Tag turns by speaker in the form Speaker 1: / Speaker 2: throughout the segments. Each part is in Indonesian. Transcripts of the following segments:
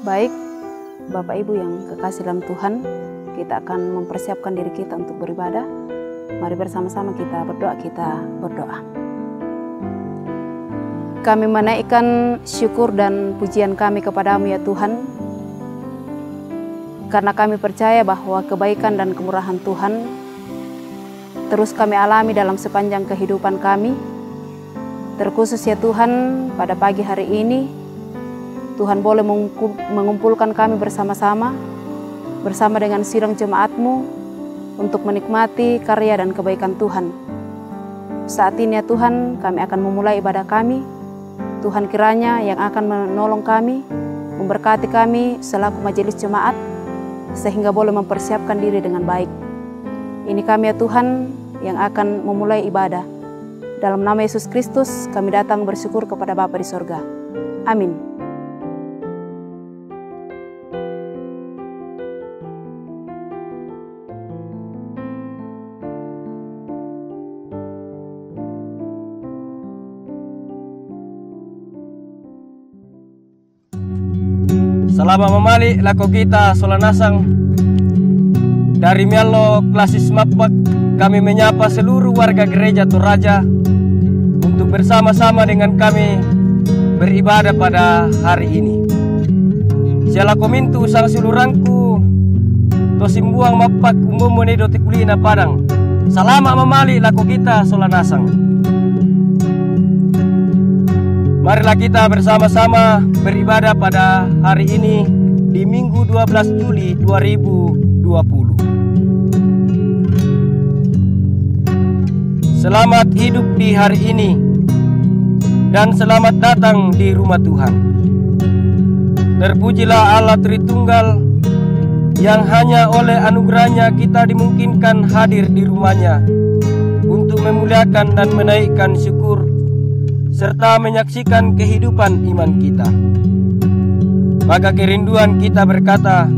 Speaker 1: Baik, Bapak Ibu yang kekasih dalam Tuhan, kita akan mempersiapkan diri kita untuk beribadah. Mari bersama-sama kita berdoa. Kami menaikkan syukur dan pujian kami kepadamu ya Tuhan, karena kami percaya bahwa kebaikan dan kemurahan Tuhan terus kami alami dalam sepanjang kehidupan kami. Terkhusus ya Tuhan, pada pagi hari ini Tuhan boleh mengumpulkan kami bersama-sama dengan sidang jemaat-Mu untuk menikmati karya dan kebaikan Tuhan. Saat ini ya Tuhan, kami akan memulai ibadah kami. Tuhan kiranya yang akan menolong kami, memberkati kami selaku majelis jemaat, sehingga boleh mempersiapkan diri dengan baik. Ini kami ya Tuhan yang akan memulai ibadah. Dalam nama Yesus Kristus kami datang bersyukur kepada Bapa di sorga. Amin.
Speaker 2: Selamat memali lako kita solanasang dari Mialo Klasis Mapak. Kami menyapa seluruh warga gereja Toraja untuk bersama-sama dengan kami beribadah pada hari ini. Siala komintu sang silurangku tosimbuang mapak umumone doti kulina padang. Selamat memali lako kita solanasang. Marilah kita bersama-sama beribadah pada hari ini di Minggu 12 Juli 2020. Selamat hidup di hari ini dan selamat datang di rumah Tuhan. Terpujilah Allah Tritunggal yang hanya oleh anugerahnya kita dimungkinkan hadir di rumahnya untuk memuliakan dan menaikkan syukur serta menyaksikan kehidupan iman kita. Maka kerinduan kita berkata,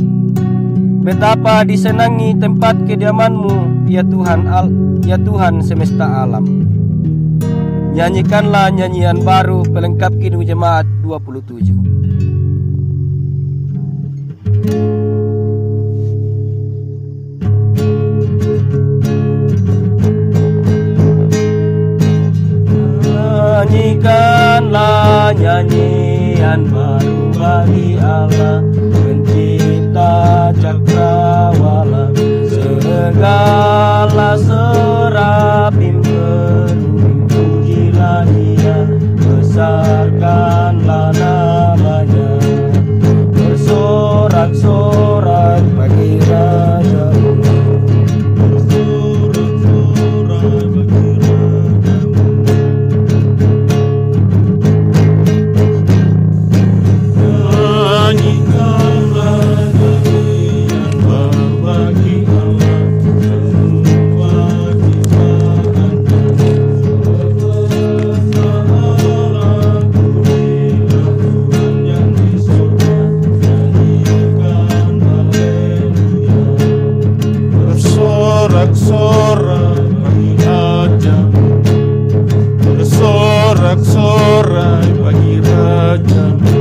Speaker 2: betapa disenangi tempat kediaman-Mu ya Tuhan semesta alam. Nyanyikanlah nyanyian baru pelengkap Kidung Jemaat 27. Nyanyikanlah nyanyian baru bagi Allah, pencipta cakrawala. Segala serafim keruing pujilah Dia, besarkanlah namanya. Bersorak-sorai bagi Raja-Mu, bersorak-sorai bagi Raja-Mu.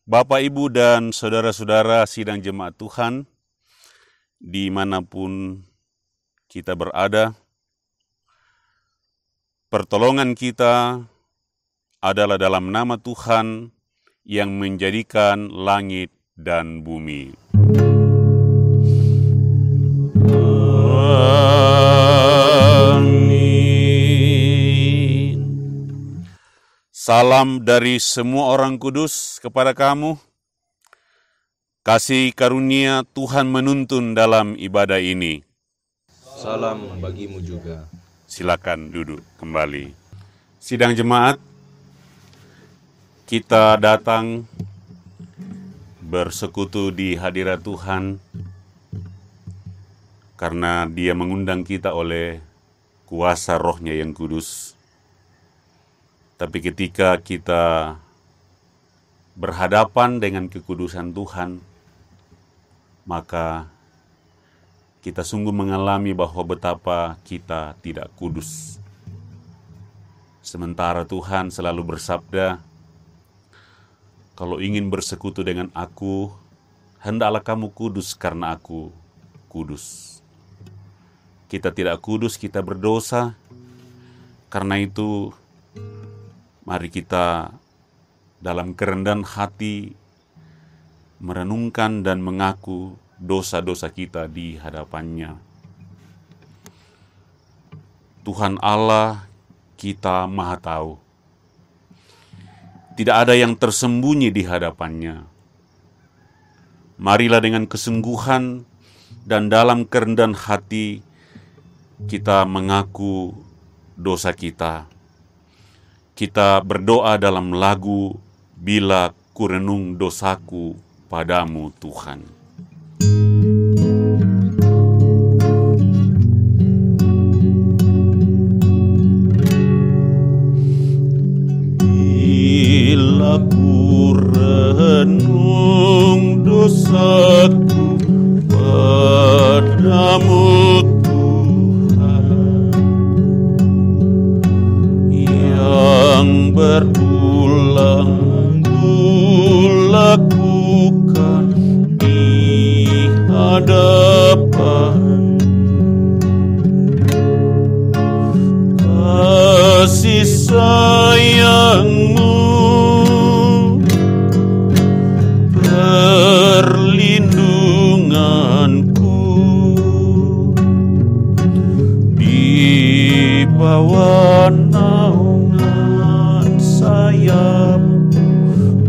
Speaker 3: Bapak, Ibu, dan saudara-saudara sidang jemaat Tuhan, dimanapun kita berada, pertolongan kita adalah dalam nama Tuhan yang menjadikan langit dan bumi. Salam dari semua orang kudus kepada kamu. Kasih karunia Tuhan menuntun dalam ibadah ini.
Speaker 4: Salam bagimu juga.
Speaker 3: Silakan duduk kembali. Sidang jemaat, kita datang bersekutu di hadirat Tuhan karena Dia mengundang kita oleh kuasa Roh-Nya yang kudus. Tapi ketika kita berhadapan dengan kekudusan Tuhan, maka kita sungguh mengalami bahwa betapa kita tidak kudus. Sementara Tuhan selalu bersabda, kalau ingin bersekutu dengan aku, hendaklah kamu kudus karena aku kudus. Kita tidak kudus, kita berdosa. Karena itu, mari kita dalam kerendahan hati merenungkan dan mengaku dosa-dosa kita di hadapannya. Tuhan Allah kita Maha Tahu. Tidak ada yang tersembunyi di hadapannya. Marilah dengan kesungguhan dan dalam kerendahan hati kita mengaku dosa kita. Kita berdoa dalam lagu, bila kurenung dosaku padamu Tuhan. Bila kurenung dosaku padamu Tuhan, yang berulang lakukan di hadapan, kasih sayangmu perlindunganku, di bawah naungan sayap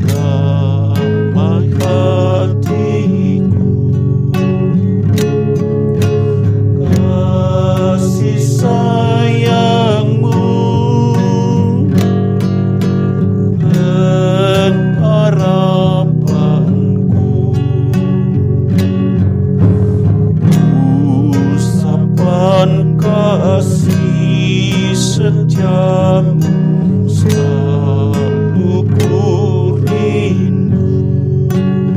Speaker 3: damai hatiku, kasih sayangmu pengharapanku, usapan kasih setiamu selalu kurindu.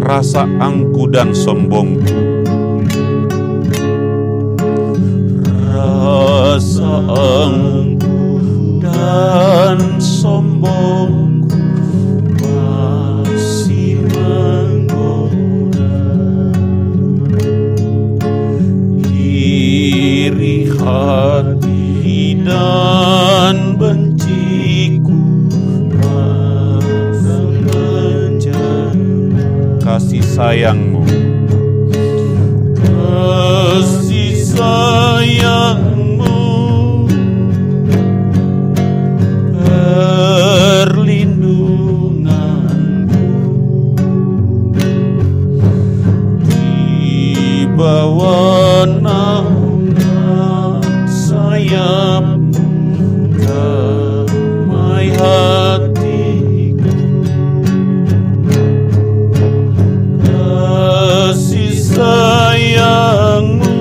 Speaker 3: Rasa angku dan sombongku, rasa angku dan sombongku masih menggoda, iri hati dan benciku akan menjadi kasih sayangmu, kasih sayangmu perlindunganku, di bawah naungan sayapmu damai hatiku, kasih sayangmu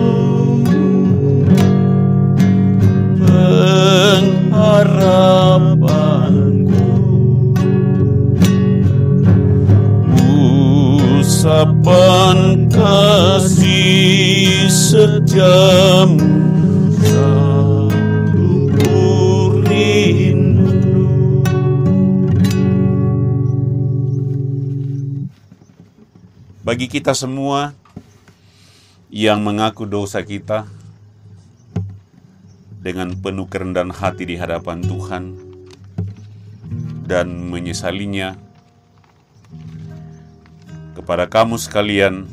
Speaker 3: pengharapanku, usapan kasih setiamu selalu kurindu. Bagi kita semua yang mengaku dosa kita dengan penuh kerendahan hati di hadapan Tuhan dan menyesalinya, kepada kamu sekalian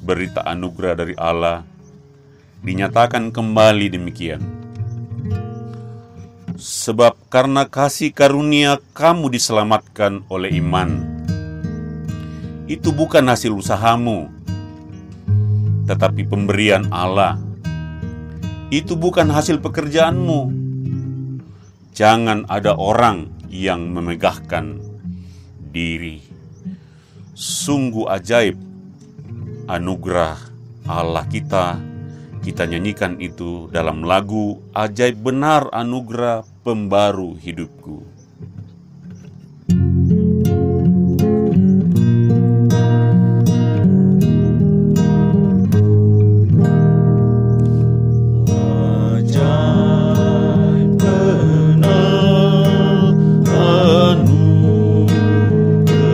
Speaker 3: berita anugerah dari Allah dinyatakan kembali demikian. Sebab karena kasih karunia kamu diselamatkan oleh iman. Itu bukan hasil usahamu, tetapi pemberian Allah. Itu bukan hasil pekerjaanmu. Jangan ada orang yang memegahkan diri. Sungguh ajaib anugerah Allah kita. Kita nyanyikan itu dalam lagu Ajaib Benar Anugerah Pembaru Hidupku.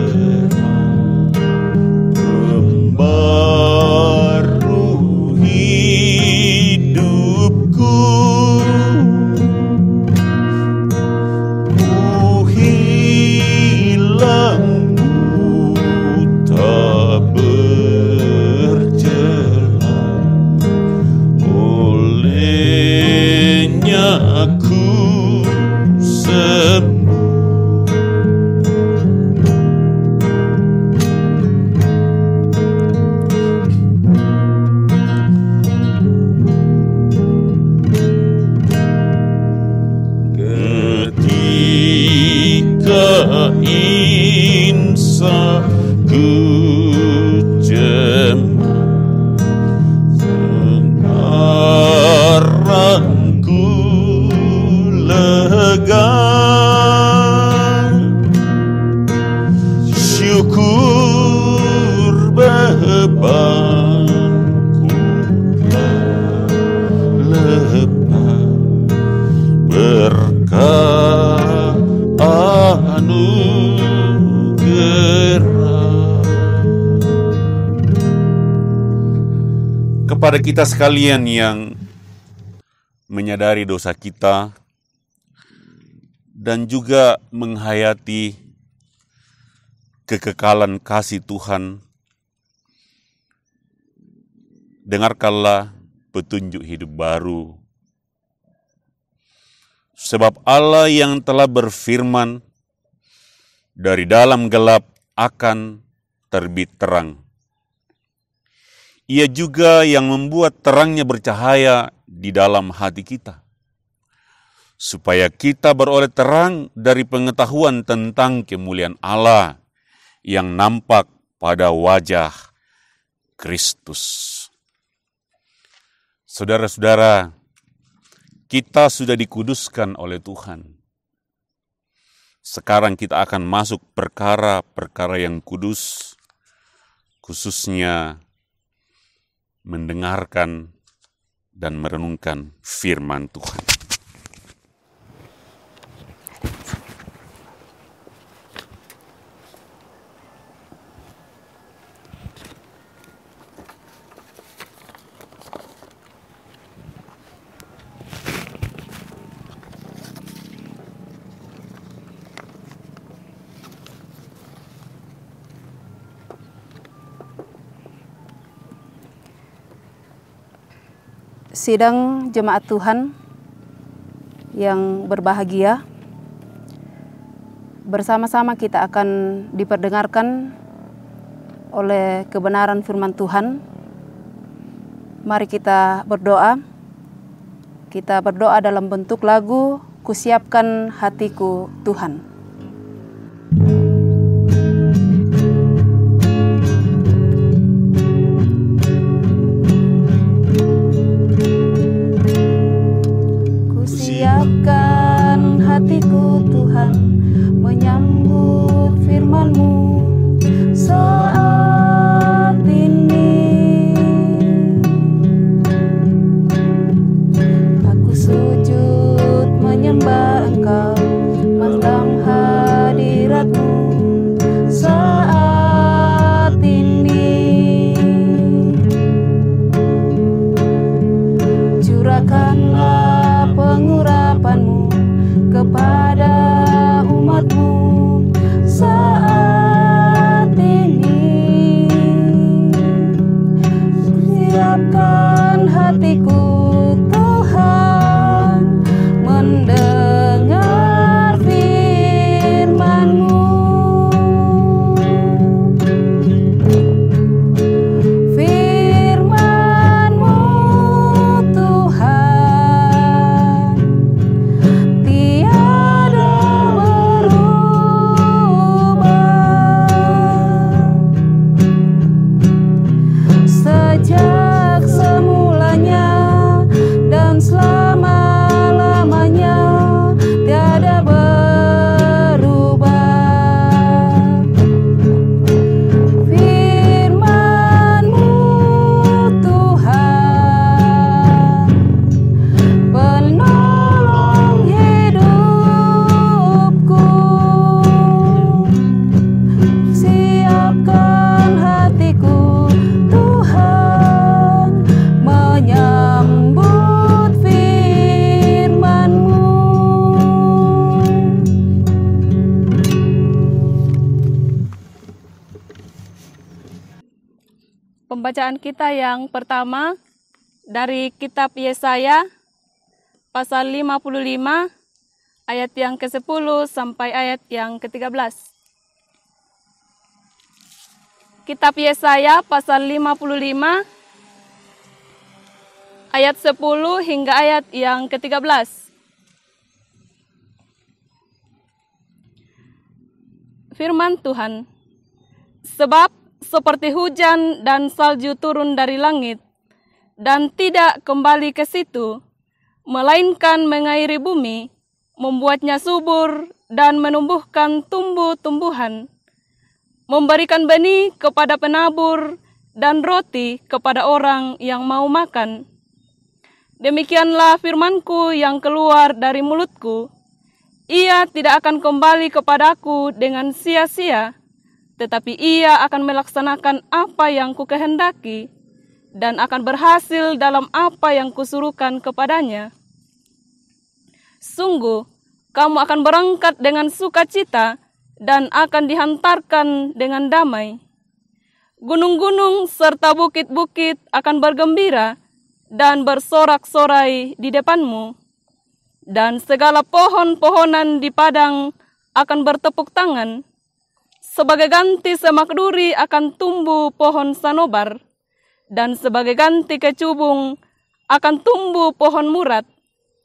Speaker 3: Anugerah anugerah. Kepada kita sekalian yang menyadari dosa kita dan juga menghayati kekekalan kasih Tuhan, dengarkanlah petunjuk hidup baru. Sebab Allah yang telah berfirman, dari dalam gelap akan terbit terang. Ia juga yang membuat terangnya bercahaya di dalam hati kita, supaya kita beroleh terang dari pengetahuan tentang kemuliaan Allah yang nampak pada wajah Kristus. Saudara-saudara, kita sudah dikuduskan oleh Tuhan. Sekarang kita akan masuk perkara-perkara yang kudus, khususnya mendengarkan dan merenungkan firman Tuhan.
Speaker 1: Sidang jemaat Tuhan yang berbahagia, bersama-sama kita akan diperdengarkan oleh kebenaran firman Tuhan. Mari kita berdoa. Kita berdoa dalam bentuk lagu, Kusiapkan Hatiku Tuhan. Siapkan hatiku Tuhan, menyambut firman-Mu saat ini. Aku sujud menyembah Engkau dalam hadirat-Mu saat ini. Curahkanlah pengurapan-Mu kepada umat-Mu saat ini. Siapkan hatiku Tuhan, mendengar firman-Mu. Firman-Mu Tuhan, tiada berubah. Sejak semulanya dan selama-lamanya tiada berubah. Firman-Mu Tuhan, penolong hidupku. Siapkan hatiku Tuhan, menyambut firman-Mu. Pembacaan kita yang pertama dari kitab Yesaya pasal 55 ayat yang ke-10 sampai ayat yang ke-13. Kitab Yesaya pasal 55 ayat 10 hingga ayat yang ke-13. Firman Tuhan, sebab seperti hujan dan salju turun dari langit, dan tidak kembali ke situ, melainkan mengairi bumi, membuatnya subur dan menumbuhkan tumbuh-tumbuhan, memberikan benih kepada penabur dan roti kepada orang yang mau makan. Demikianlah firman-Ku yang keluar dari mulutku,
Speaker 5: Ia tidak akan kembali kepadaku dengan sia-sia, tetapi ia akan melaksanakan apa yang kukehendaki dan akan berhasil dalam apa yang kusuruhkan kepadanya. Sungguh, kamu akan berangkat dengan sukacita dan akan dihantarkan dengan damai. Gunung-gunung serta bukit-bukit akan bergembira dan bersorak-sorai di depanmu. Dan segala pohon-pohonan di padang akan bertepuk tangan. Sebagai ganti semak duri akan tumbuh pohon sanobar, dan sebagai ganti kecubung akan tumbuh pohon murad,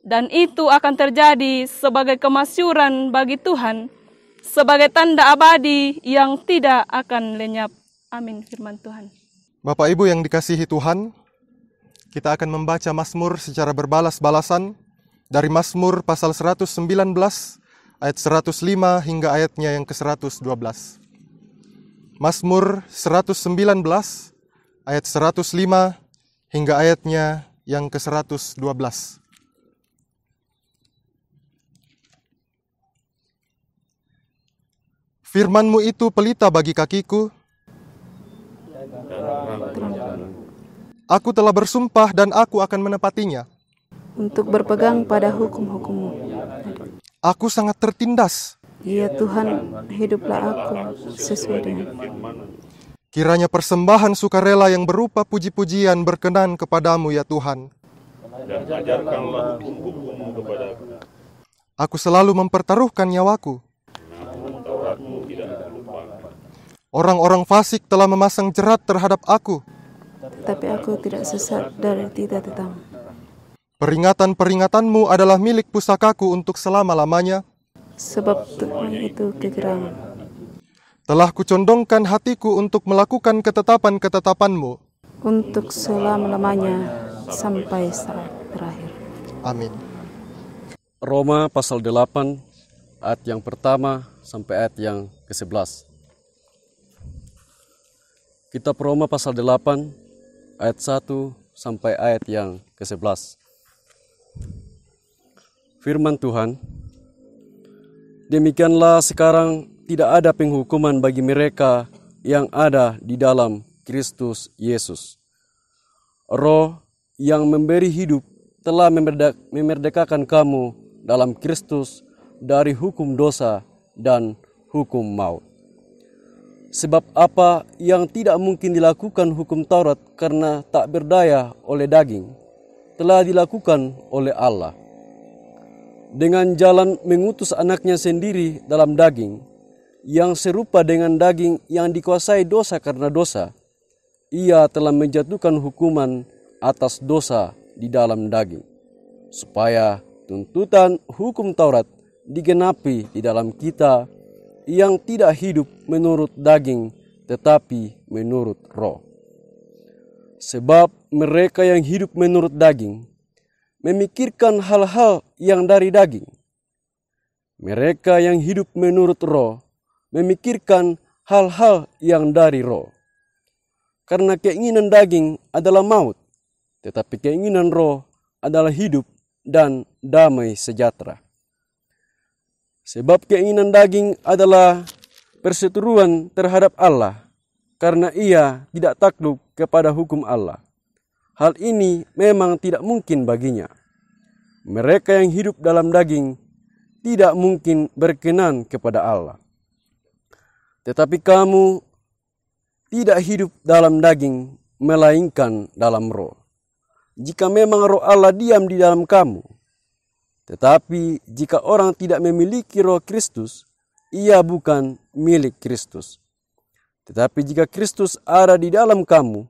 Speaker 5: dan itu akan terjadi sebagai kemasyuran bagi Tuhan, sebagai tanda abadi yang tidak akan lenyap. Amin, firman Tuhan.
Speaker 6: Bapak Ibu yang dikasihi Tuhan, kita akan membaca Mazmur secara berbalas-balasan dari Mazmur pasal 119 ayat 105 hingga ayatnya yang ke-112. Mazmur 119 ayat 105 hingga ayatnya yang ke-112. Firman-Mu itu pelita bagi kakiku. Aku telah bersumpah dan aku akan menepatinya.
Speaker 1: Untuk berpegang pada hukum-hukum-Mu.
Speaker 6: Aku sangat tertindas.
Speaker 1: Ya Tuhan, hiduplah aku sesuai dengan.
Speaker 6: Kiranya persembahan sukarela yang berupa puji-pujian berkenan kepadamu ya Tuhan.
Speaker 3: Dan ajarkanlah hukum-hukum-Mu kepadaku.
Speaker 6: Aku selalu mempertaruhkan nyawaku. Orang-orang fasik telah memasang jerat terhadap aku.
Speaker 1: Tapi aku tidak sesat dari tita-titamu.
Speaker 6: Peringatan-peringatanmu adalah milik pusakaku untuk selama-lamanya.
Speaker 1: Sebab Tuhan itu kegerangan.
Speaker 6: Telah kucondongkan hatiku untuk melakukan ketetapan-ketetapanmu.
Speaker 1: Untuk selama-lamanya sampai saat terakhir.
Speaker 6: Amin.
Speaker 7: Roma pasal 8 ayat yang pertama sampai ayat yang ke-11. Kitab Roma pasal 8 ayat 1 sampai ayat yang ke-11. Firman Tuhan, demikianlah sekarang tidak ada penghukuman bagi mereka yang ada di dalam Kristus Yesus. Roh yang memberi hidup telah memerdekakan kamu dalam Kristus dari hukum dosa dan hukum maut. Sebab apa yang tidak mungkin dilakukan hukum Taurat karena tak berdaya oleh daging, telah dilakukan oleh Allah. Dengan jalan mengutus anaknya sendiri dalam daging, yang serupa dengan daging yang dikuasai dosa karena dosa, ia telah menjatuhkan hukuman atas dosa di dalam daging, supaya tuntutan hukum Taurat digenapi di dalam kita yang tidak hidup menurut daging, tetapi menurut roh. Sebab mereka yang hidup menurut daging memikirkan hal-hal yang dari daging. Mereka yang hidup menurut roh memikirkan hal-hal yang dari roh. Karena keinginan daging adalah maut, tetapi keinginan roh adalah hidup dan damai sejahtera. Sebab keinginan daging adalah perseteruan terhadap Allah, karena ia tidak takluk kepada hukum Allah. Hal ini memang tidak mungkin baginya. Mereka yang hidup dalam daging tidak mungkin berkenan kepada Allah. Tetapi kamu tidak hidup dalam daging, melainkan dalam roh. Jika memang roh Allah diam di dalam kamu. Tetapi jika orang tidak memiliki roh Kristus, ia bukan milik Kristus. Tetapi jika Kristus ada di dalam kamu,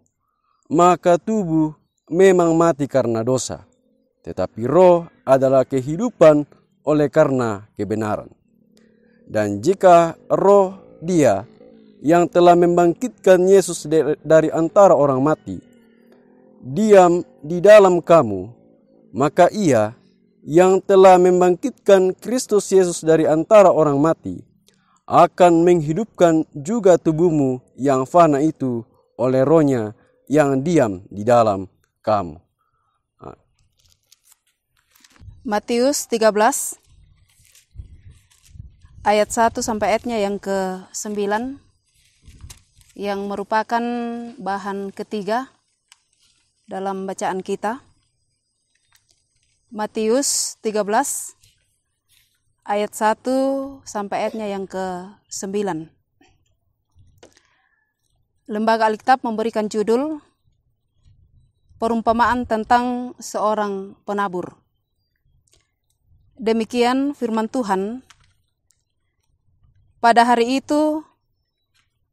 Speaker 7: maka tubuh memang mati karena dosa, tetapi roh adalah kehidupan oleh karena kebenaran. Dan jika roh Dia yang telah membangkitkan Yesus dari antara orang mati diam di dalam kamu, maka Ia yang telah membangkitkan Kristus Yesus dari antara orang mati akan menghidupkan juga tubuhmu yang fana itu oleh rohnya yang diam di dalam kamu.
Speaker 1: Matius 13 ayat 1 sampai ayatnya yang ke-9 yang merupakan bahan ketiga dalam bacaan kita. Matius 13 ayat 1 sampai ayatnya yang ke-9. Lembaga Alkitab memberikan judul Perumpamaan tentang seorang penabur. Demikian firman Tuhan. Pada hari itu,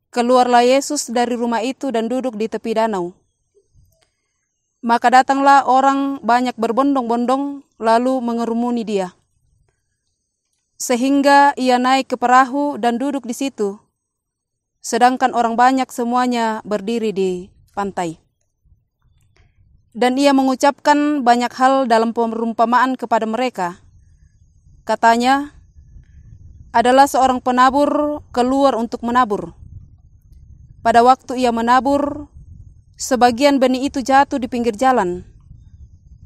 Speaker 1: keluarlah Yesus dari rumah itu dan duduk di tepi danau. Maka datanglah orang banyak berbondong-bondong lalu mengerumuni dia. Sehingga ia naik ke perahu dan duduk di situ. Sedangkan orang banyak semuanya berdiri di pantai. Dan ia mengucapkan banyak hal dalam perumpamaan kepada mereka. Katanya, adalah seorang penabur keluar untuk menabur. Pada waktu ia menabur, sebagian benih itu jatuh di pinggir jalan.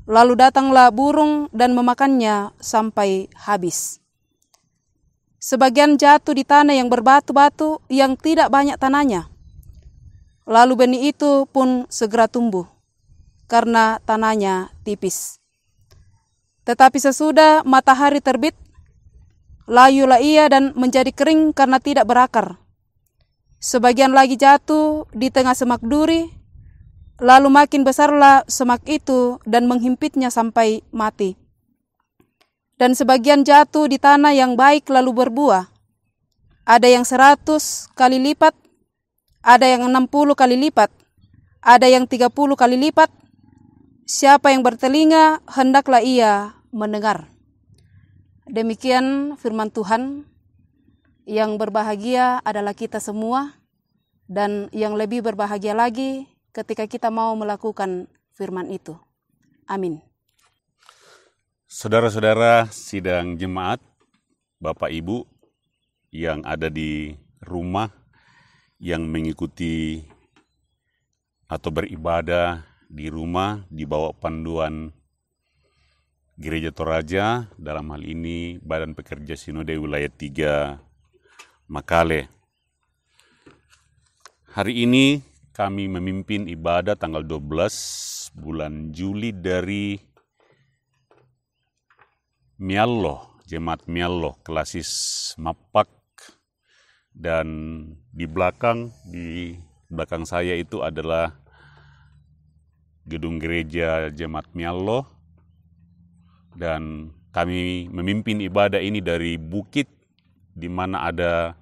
Speaker 1: Lalu datanglah burung dan memakannya sampai habis. Sebagian jatuh di tanah yang berbatu-batu yang tidak banyak tanahnya. Lalu benih itu pun segera tumbuh, karena tanahnya tipis. Tetapi sesudah matahari terbit, layulah ia dan menjadi kering karena tidak berakar. Sebagian lagi jatuh di tengah semak duri, lalu makin besarlah semak itu dan menghimpitnya sampai mati. Dan sebagian jatuh di tanah yang baik lalu berbuah. Ada yang 100 kali lipat, ada yang 60 kali lipat, ada yang 30 kali lipat. Siapa yang bertelinga, hendaklah ia mendengar. Demikian firman Tuhan. Yang berbahagia adalah kita semua, dan yang lebih berbahagia lagi ketika kita mau melakukan firman itu. Amin.
Speaker 3: Saudara-saudara sidang jemaat, Bapak Ibu yang ada di rumah, yang mengikuti atau beribadah di rumah di bawah panduan Gereja Toraja, dalam hal ini Badan Pekerja Sinode Wilayah 3 Makale. Hari ini kami memimpin ibadah tanggal 12 bulan Juli dari Miallo, Jemaat Miallo, Klasis Mapak, dan di belakang saya itu adalah gedung gereja Jemaat Miallo, dan kami memimpin ibadah ini dari bukit di mana ada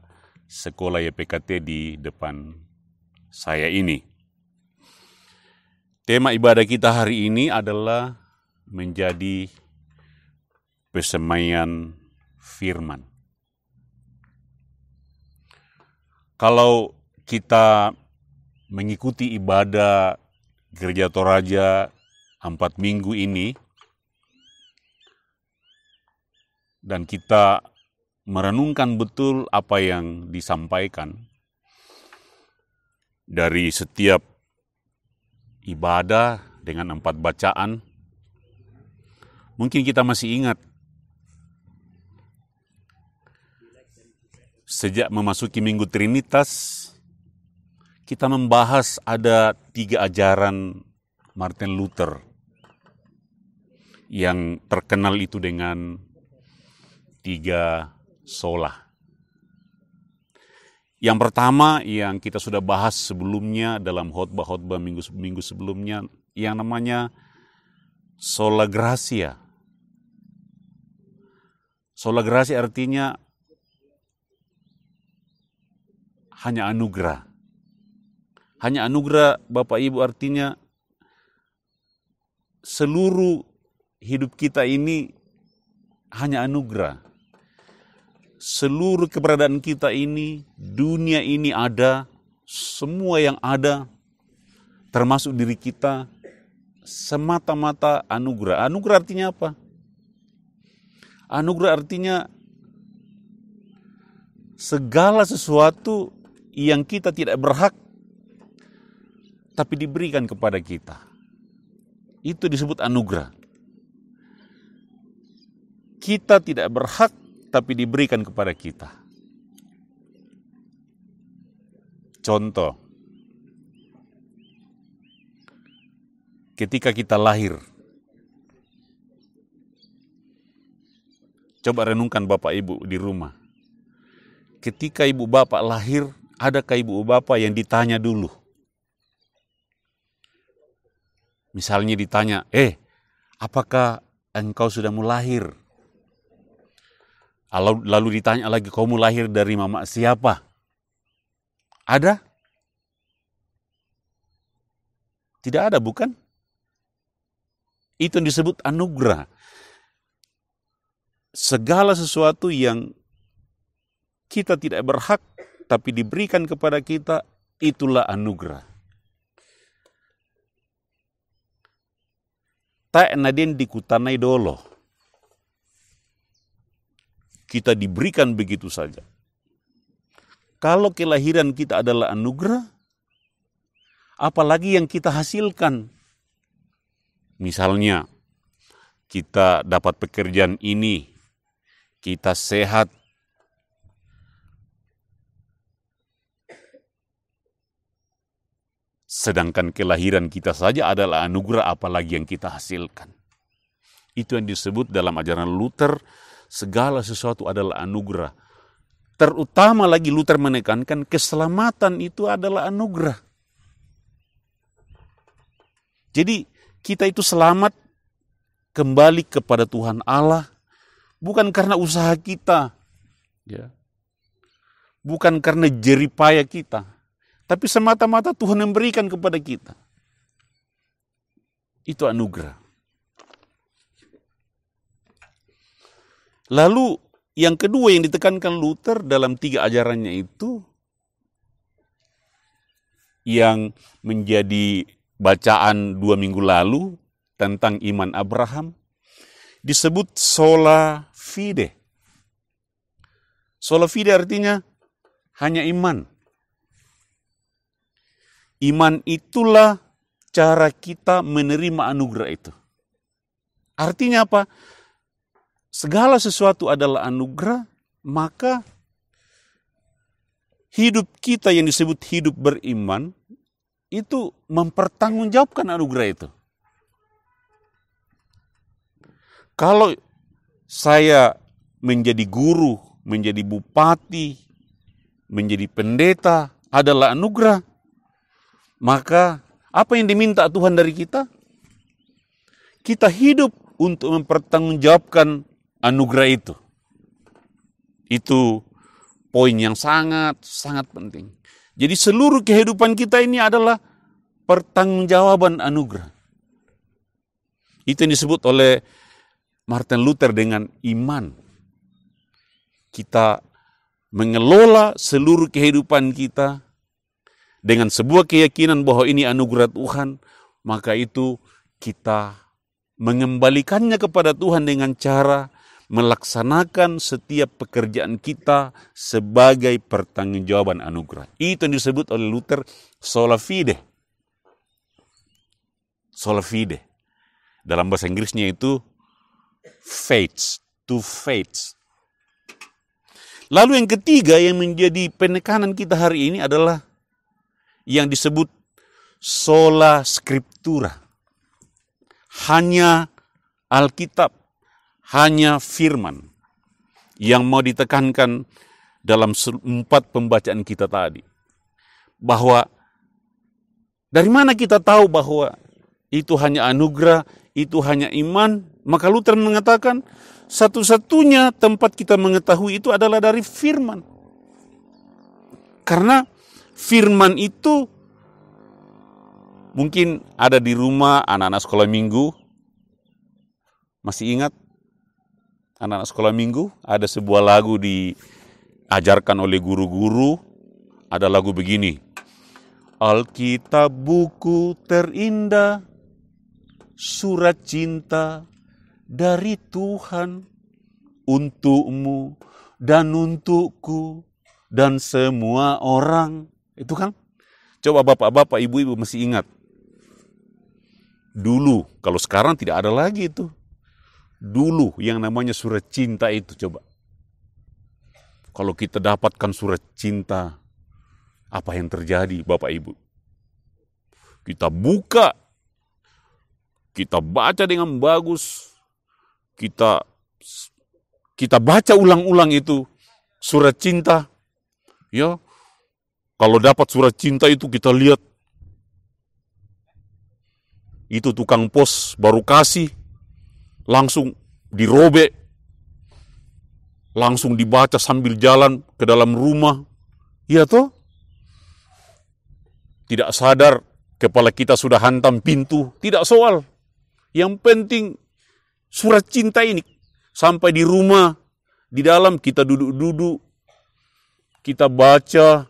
Speaker 3: sekolah YPKT di depan saya ini. Tema ibadah kita hari ini adalah menjadi pesemaian firman. Kalau kita mengikuti ibadah Gereja Toraja 4 minggu ini, dan kita merenungkan betul apa yang disampaikan dari setiap ibadah dengan 4 bacaan, mungkin kita masih ingat sejak memasuki Minggu Trinitas, kita membahas ada 3 ajaran Martin Luther yang terkenal itu dengan 3 sola. Yang pertama yang kita sudah bahas sebelumnya dalam khotbah-khotbah minggu sebelumnya, yang namanya sola gratia. Sola gratia artinya hanya anugerah. Hanya anugerah, Bapak Ibu, artinya seluruh hidup kita ini hanya anugerah. Seluruh keberadaan kita ini, dunia ini ada, semua yang ada, termasuk diri kita, semata-mata anugerah. Anugerah artinya apa? Anugerah artinya segala sesuatu yang kita tidak berhak, tapi diberikan kepada kita. Itu disebut anugerah. Kita tidak berhak, tapi diberikan kepada kita. Contoh, ketika kita lahir, coba renungkan Bapak Ibu di rumah. Ketika ibu bapak lahir, adakah ibu bapak yang ditanya dulu? Misalnya ditanya, apakah engkau sudah mau lahir? Lalu ditanya lagi, kamu lahir dari mama siapa? Ada? Tidak ada, bukan? Itu yang disebut anugerah. Segala sesuatu yang kita tidak berhak, tapi diberikan kepada kita, itulah anugerah. Tak naden dikutanai dolo. Kita diberikan begitu saja. Kalau kelahiran kita adalah anugerah, apalagi yang kita hasilkan. Misalnya, kita dapat pekerjaan ini, kita sehat, sedangkan kelahiran kita saja adalah anugerah, apalagi yang kita hasilkan. Itu yang disebut dalam ajaran Luther, segala sesuatu adalah anugerah. Terutama lagi Luther menekankan keselamatan itu adalah anugerah. Jadi kita itu selamat kembali kepada Tuhan Allah, bukan karena usaha kita, ya, bukan karena jeripaya kita, tapi semata-mata Tuhan memberikan kepada kita. Itu anugerah. Lalu yang kedua yang ditekankan Luther dalam 3 ajarannya itu, yang menjadi bacaan 2 minggu lalu tentang iman Abraham, disebut sola fide. Sola fide artinya hanya iman. Iman itulah cara kita menerima anugerah itu. Artinya apa? Segala sesuatu adalah anugerah, maka hidup kita yang disebut hidup beriman, itu mempertanggungjawabkan anugerah itu. Kalau saya menjadi guru, menjadi bupati, menjadi pendeta adalah anugerah, maka apa yang diminta Tuhan dari kita? Kita hidup untuk mempertanggungjawabkan anugerah itu. Itu poin yang sangat penting. Jadi seluruh kehidupan kita ini adalah pertanggungjawaban anugerah. Itu yang disebut oleh Martin Luther dengan iman. Kita mengelola seluruh kehidupan kita dengan sebuah keyakinan bahwa ini anugerah Tuhan, maka itu kita mengembalikannya kepada Tuhan dengan cara melaksanakan setiap pekerjaan kita sebagai pertanggungjawaban anugerah. Itu yang disebut oleh Luther sola fide. Sola fide. Dalam bahasa Inggrisnya itu faith, to faith. Lalu yang ketiga yang menjadi penekanan kita hari ini adalah yang disebut sola scriptura. Hanya Alkitab, hanya firman yang mau ditekankan dalam 4 pembacaan kita tadi. Bahwa dari mana kita tahu bahwa itu hanya anugerah, itu hanya iman? Maka Luther mengatakan satu-satunya tempat kita mengetahui itu adalah dari firman. Karena firman itu mungkin ada di rumah anak-anak sekolah minggu. Masih ingat? Anak-anak sekolah minggu, ada sebuah lagu diajarkan oleh guru-guru, ada lagu begini. Alkitab buku terindah, surat cinta dari Tuhan untukmu dan untukku dan semua orang. Itu kan? Coba bapak-bapak, ibu-ibu masih ingat. Dulu, kalau sekarang tidak ada lagi itu. Dulu yang namanya surat cinta itu, coba. Kalau kita dapatkan surat cinta, apa yang terjadi Bapak Ibu? Kita buka, kita baca dengan bagus, kita baca ulang-ulang itu surat cinta. Ya, kalau dapat surat cinta itu kita lihat, itu tukang pos baru kasih, langsung dirobek, langsung dibaca sambil jalan ke dalam rumah. Ya toh? Tidak sadar kepala kita sudah hantam pintu, tidak soal. Yang penting surat cinta ini sampai di rumah, di dalam kita duduk-duduk, kita baca,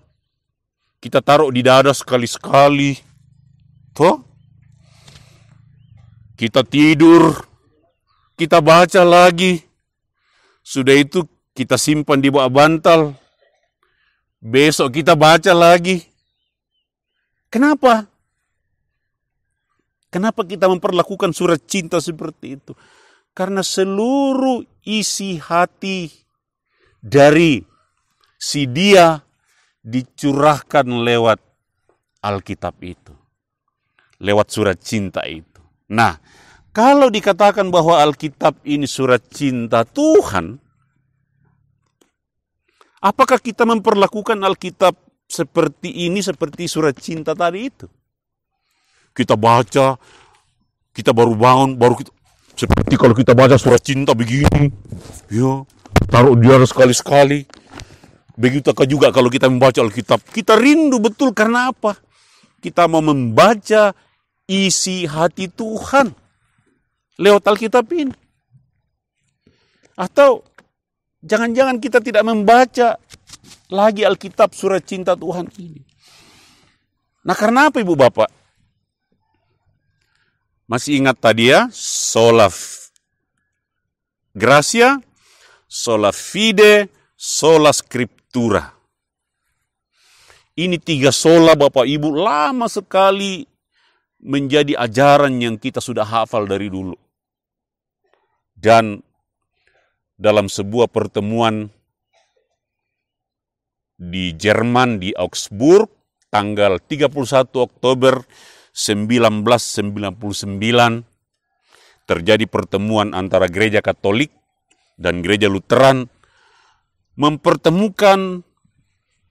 Speaker 3: kita taruh di dada sekali-sekali. Toh? Kita tidur, kita baca lagi. Sudah itu kita simpan di bawah bantal. Besok kita baca lagi. Kenapa? Kenapa kita memperlakukan surat cinta seperti itu? Karena seluruh isi hati dari si dia dicurahkan lewat Alkitab itu. Lewat surat cinta itu. Nah, kalau dikatakan bahwa Alkitab ini surat cinta Tuhan, apakah kita memperlakukan Alkitab seperti ini, seperti surat cinta tadi itu? Kita baca, kita baru bangun, baru kita, seperti kalau kita baca surat cinta begini, ya, taruh dia sekali-sekali. Begitu juga kalau kita membaca Alkitab, kita rindu betul karena apa? Kita mau membaca isi hati Tuhan lewat Alkitab ini. Atau jangan-jangan kita tidak membaca lagi Alkitab surat cinta Tuhan ini. Nah, karena apa Ibu Bapak? Masih ingat tadi ya, sola gratia, sola fide, sola scriptura. Ini 3 sola Bapak Ibu lama sekali menjadi ajaran yang kita sudah hafal dari dulu. Dan dalam sebuah pertemuan di Jerman, di Augsburg, tanggal 31 Oktober 1999, terjadi pertemuan antara gereja Katolik dan gereja Lutheran, mempertemukan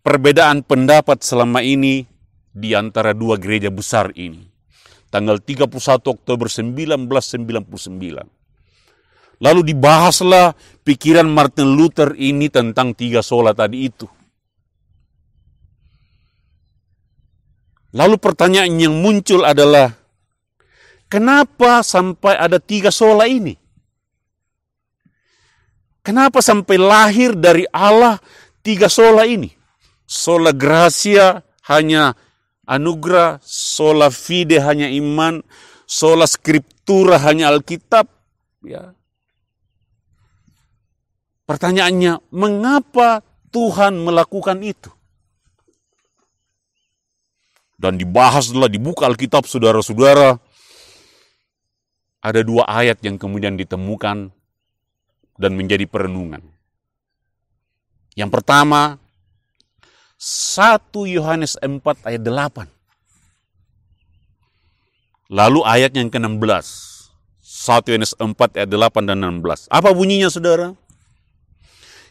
Speaker 3: perbedaan pendapat selama ini di antara 2 gereja besar ini. Tanggal 31 Oktober 1999. Lalu dibahaslah pikiran Martin Luther ini tentang 3 sola tadi itu. Lalu pertanyaan yang muncul adalah, kenapa sampai ada 3 sola ini? Kenapa sampai lahir dari Allah 3 sola ini? Sola gratia hanya anugerah, sola fide hanya iman, sola scriptura hanya Alkitab. Ya. Pertanyaannya, mengapa Tuhan melakukan itu? Dan dibahaslah, dibuka Alkitab, saudara-saudara. Ada 2 ayat yang kemudian ditemukan dan menjadi perenungan. Yang pertama, 1 Yohanes 4 ayat 8. Lalu ayat yang ke-16. 1 Yohanes 4 ayat 8 dan 16. Apa bunyinya saudara?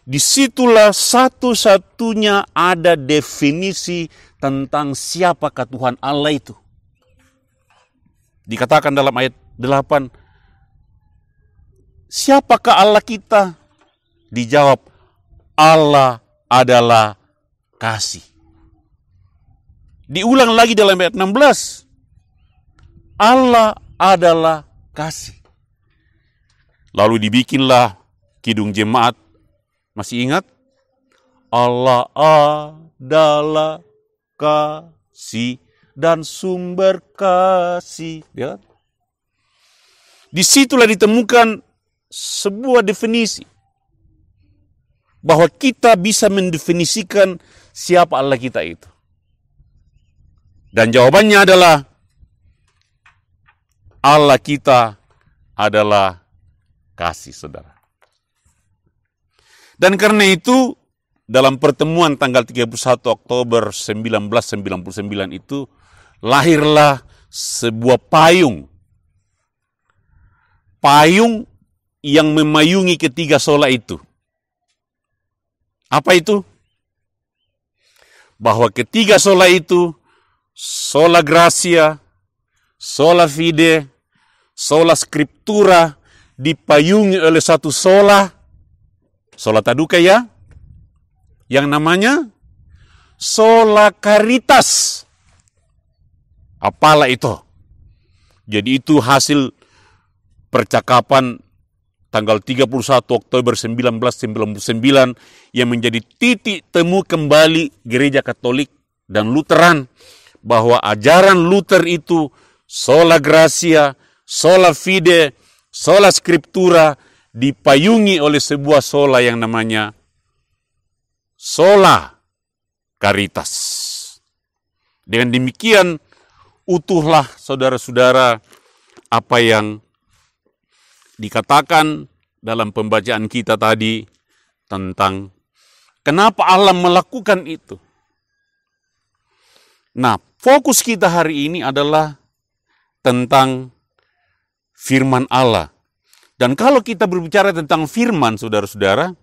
Speaker 3: Disitulah satu-satunya ada definisi tentang siapakah Tuhan Allah itu. Dikatakan dalam ayat 8, siapakah Allah kita? Dijawab, Allah adalah kasih. Diulang lagi dalam ayat 16, Allah adalah kasih. Lalu dibikinlah kidung jemaat. Masih ingat? Allah adalah kasih dan sumber kasih. Ya? Disitulah ditemukan sebuah definisi. Bahwa kita bisa mendefinisikan siapa Allah kita itu. Dan jawabannya adalah, Allah kita adalah kasih, saudara. Dan karena itu, dalam pertemuan tanggal 31 Oktober 1999 itu lahirlah sebuah payung. Payung yang memayungi ketiga sola itu. Apa itu? Bahwa ketiga sola itu, sola gratia, sola fide, sola scriptura, dipayungi oleh satu sola taduka ya, yang namanya sola caritas. Apalah itu? Jadi itu hasil percakapan tanggal 31 Oktober 1999 yang menjadi titik temu kembali Gereja Katolik dan Lutheran bahwa ajaran Luther itu sola gratia, sola fide, sola scriptura dipayungi oleh sebuah sola yang namanya sola caritas. Dengan demikian utuhlah saudara-saudara apa yang dikatakan dalam pembacaan kita tadi tentang kenapa Allah melakukan itu. Nah, fokus kita hari ini adalah tentang firman Allah. Dan kalau kita berbicara tentang firman, saudara-saudara,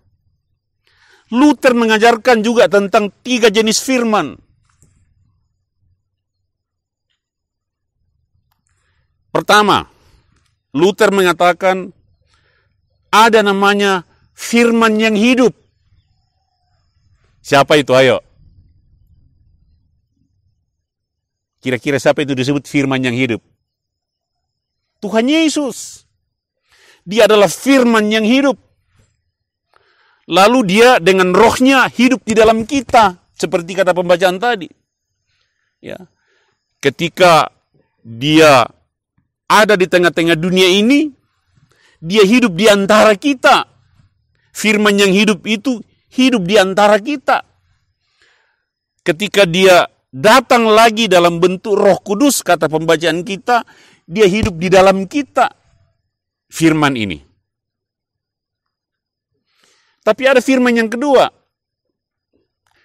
Speaker 3: Luther mengajarkan juga tentang 3 jenis firman. Pertama, Luther mengatakan ada namanya firman yang hidup. Siapa itu? Ayo. Kira-kira siapa itu disebut firman yang hidup? Tuhan Yesus. Dia adalah firman yang hidup. Lalu dia dengan rohnya hidup di dalam kita. Seperti kata pembacaan tadi. Ya. Ketika dia ada di tengah-tengah dunia ini, dia hidup di antara kita. Firman yang hidup itu hidup di antara kita. Ketika dia datang lagi dalam bentuk Roh Kudus, kata pembacaan kita, dia hidup di dalam kita. Firman ini. Tapi ada firman yang kedua.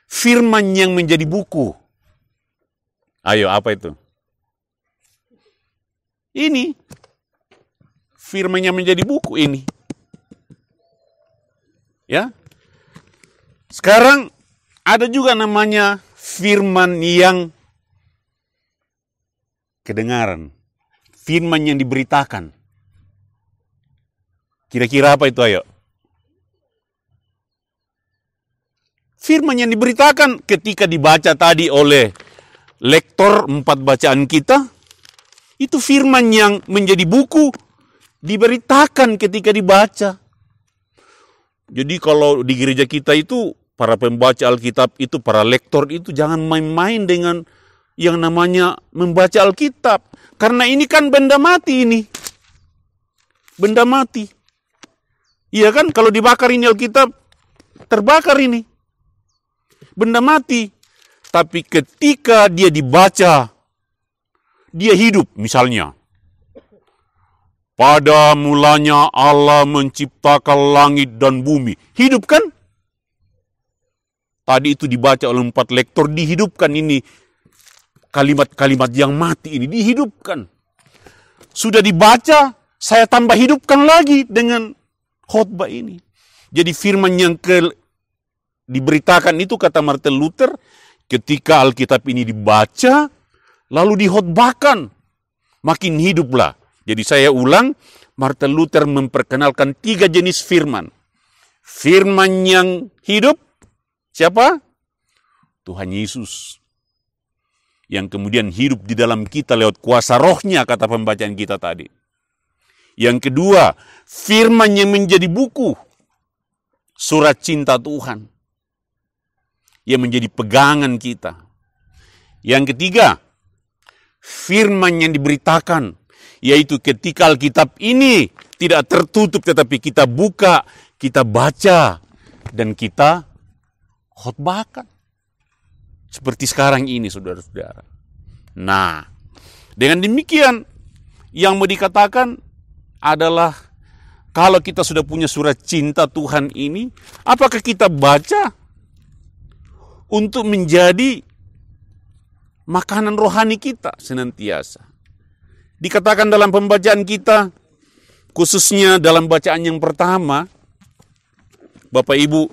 Speaker 3: Firman yang menjadi buku. Ayo, apa itu? Ini firman yang menjadi buku ini. Ya. Sekarang ada juga namanya firman yang kedengaran. Firman yang diberitakan. Kira-kira apa itu, ayo? Firman yang diberitakan ketika dibaca tadi oleh lektor 4 bacaan kita, itu firman yang menjadi buku, diberitakan ketika dibaca. Jadi kalau di gereja kita itu, para pembaca Alkitab itu, para lektor itu jangan main-main dengan yang namanya membaca Alkitab. Karena ini kan benda mati ini. Benda mati. Iya kan, kalau dibakar ini Alkitab, terbakar ini. Benda mati. Tapi ketika dia dibaca, dia hidup, misalnya. Pada mulanya Allah menciptakan langit dan bumi. Hidup kan? Tadi itu dibaca oleh 4 lektor, dihidupkan ini. Kalimat-kalimat yang mati ini dihidupkan. Sudah dibaca, saya tambah hidupkan lagi dengan khotbah ini. Jadi firman yang diberitakan itu, kata Martin Luther, ketika Alkitab ini dibaca, lalu dihotbahkan, makin hiduplah. Jadi saya ulang, Martin Luther memperkenalkan 3 jenis firman. Firman yang hidup, siapa? Tuhan Yesus. Yang kemudian hidup di dalam kita lewat kuasa rohnya, kata pembacaan kita tadi. Yang kedua, firman yang menjadi buku. Surat cinta Tuhan. Yang menjadi pegangan kita. Yang ketiga, firman yang diberitakan, yaitu ketika Alkitab ini tidak tertutup, tetapi kita buka, kita baca, dan kita khotbahkan. Seperti sekarang ini, saudara-saudara. Nah, dengan demikian, yang mau dikatakan adalah, kalau kita sudah punya surat cinta Tuhan ini, apakah kita baca? untuk menjadi makanan rohani kita senantiasa. Dikatakan dalam pembacaan kita, khususnya dalam bacaan yang pertama, Bapak Ibu,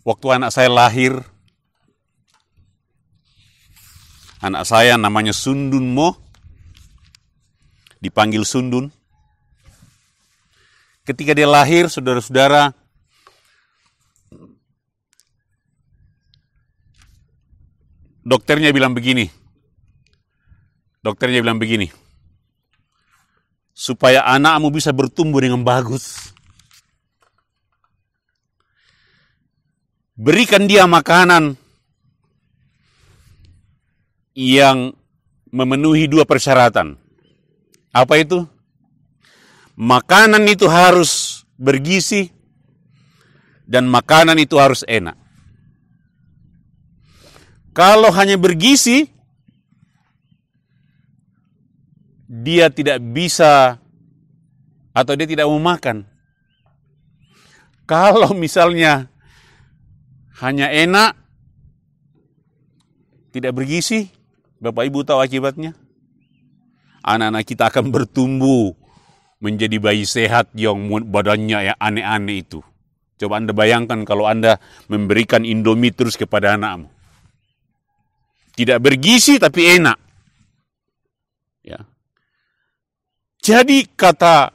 Speaker 3: waktu anak saya lahir, anak saya namanya Sundun Mo, dipanggil Sundun. Ketika dia lahir, saudara-saudara, dokternya bilang begini, supaya anakmu bisa bertumbuh dengan bagus, berikan dia makanan yang memenuhi 2 persyaratan. Apa itu? Makanan itu harus bergizi dan makanan itu harus enak. Kalau hanya bergizi, dia tidak bisa atau dia tidak mau makan. Kalau misalnya hanya enak, tidak bergizi, Bapak Ibu tahu akibatnya? Anak-anak kita akan bertumbuh menjadi bayi sehat yang badannya yang aneh-aneh itu. Coba Anda bayangkan kalau Anda memberikan Indomie terus kepada anakmu. Tidak bergizi tapi enak. Ya. Jadi kata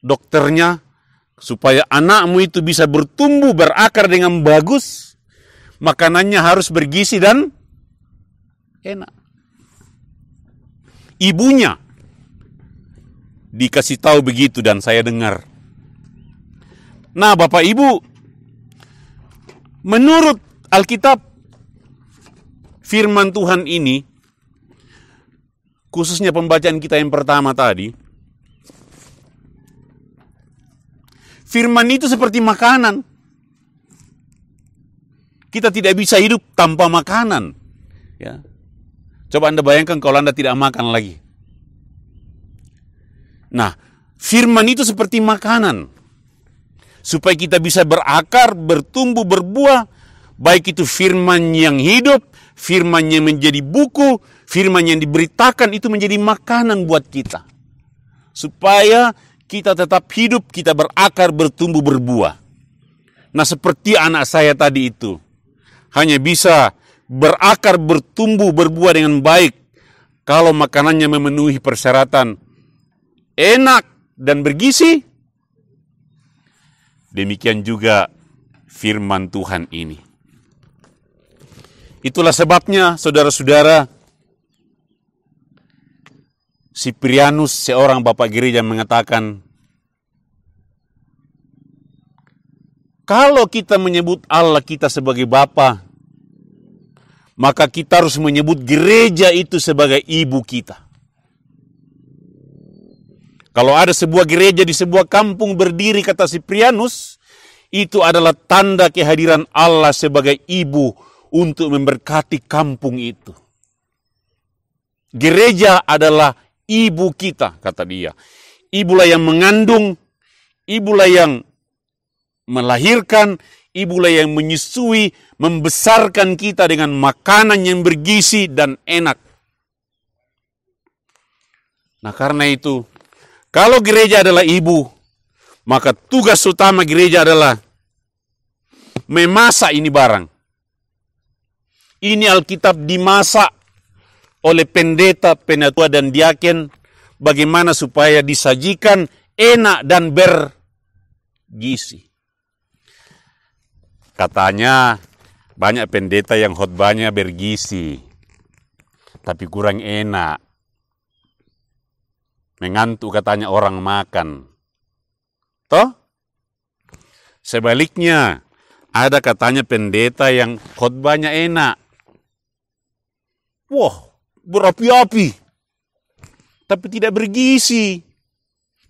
Speaker 3: dokternya, supaya anakmu itu bisa bertumbuh berakar dengan bagus, makanannya harus bergizi dan enak. Ibunya dikasih tahu begitu dan saya dengar. Nah, Bapak Ibu, menurut Alkitab, firman Tuhan ini, khususnya pembacaan kita yang pertama tadi, firman itu seperti makanan. Kita tidak bisa hidup tanpa makanan. Ya. Coba Anda bayangkan kalau Anda tidak makan lagi. Nah, firman itu seperti makanan. Supaya kita bisa berakar, bertumbuh, berbuah. Baik itu firman yang hidup, firman yang menjadi buku, firman yang diberitakan itu menjadi makanan buat kita. Supaya kita tetap hidup, kita berakar, bertumbuh, berbuah. Nah, seperti anak saya tadi itu. Hanya bisa berakar, bertumbuh, berbuah dengan baik kalau makanannya memenuhi persyaratan enak dan bergizi. Demikian juga firman Tuhan ini. Itulah sebabnya, saudara-saudara, Siprianus, seorang bapak gereja, mengatakan, kalau kita menyebut Allah kita sebagai Bapa, maka kita harus menyebut gereja itu sebagai ibu kita. Kalau ada sebuah gereja di sebuah kampung berdiri, kata Siprianus, itu adalah tanda kehadiran Allah sebagai ibu untuk memberkati kampung itu. Gereja adalah ibu kita, kata dia. Ibulah yang mengandung, ibulah yang melahirkan, ibulah yang menyusui, membesarkan kita dengan makanan yang bergizi dan enak. Nah, karena itu, kalau gereja adalah ibu, maka tugas utama gereja adalah memasak ini barang. Ini Alkitab dimasak oleh pendeta, penatua, dan diaken, bagaimana supaya disajikan enak dan bergizi. Katanya banyak pendeta yang khotbahnya bergizi, tapi kurang enak. Mengantuk katanya orang makan. Toh? Sebaliknya, ada katanya pendeta yang khotbahnya enak. Wah, berapi-api. Tapi tidak bergizi.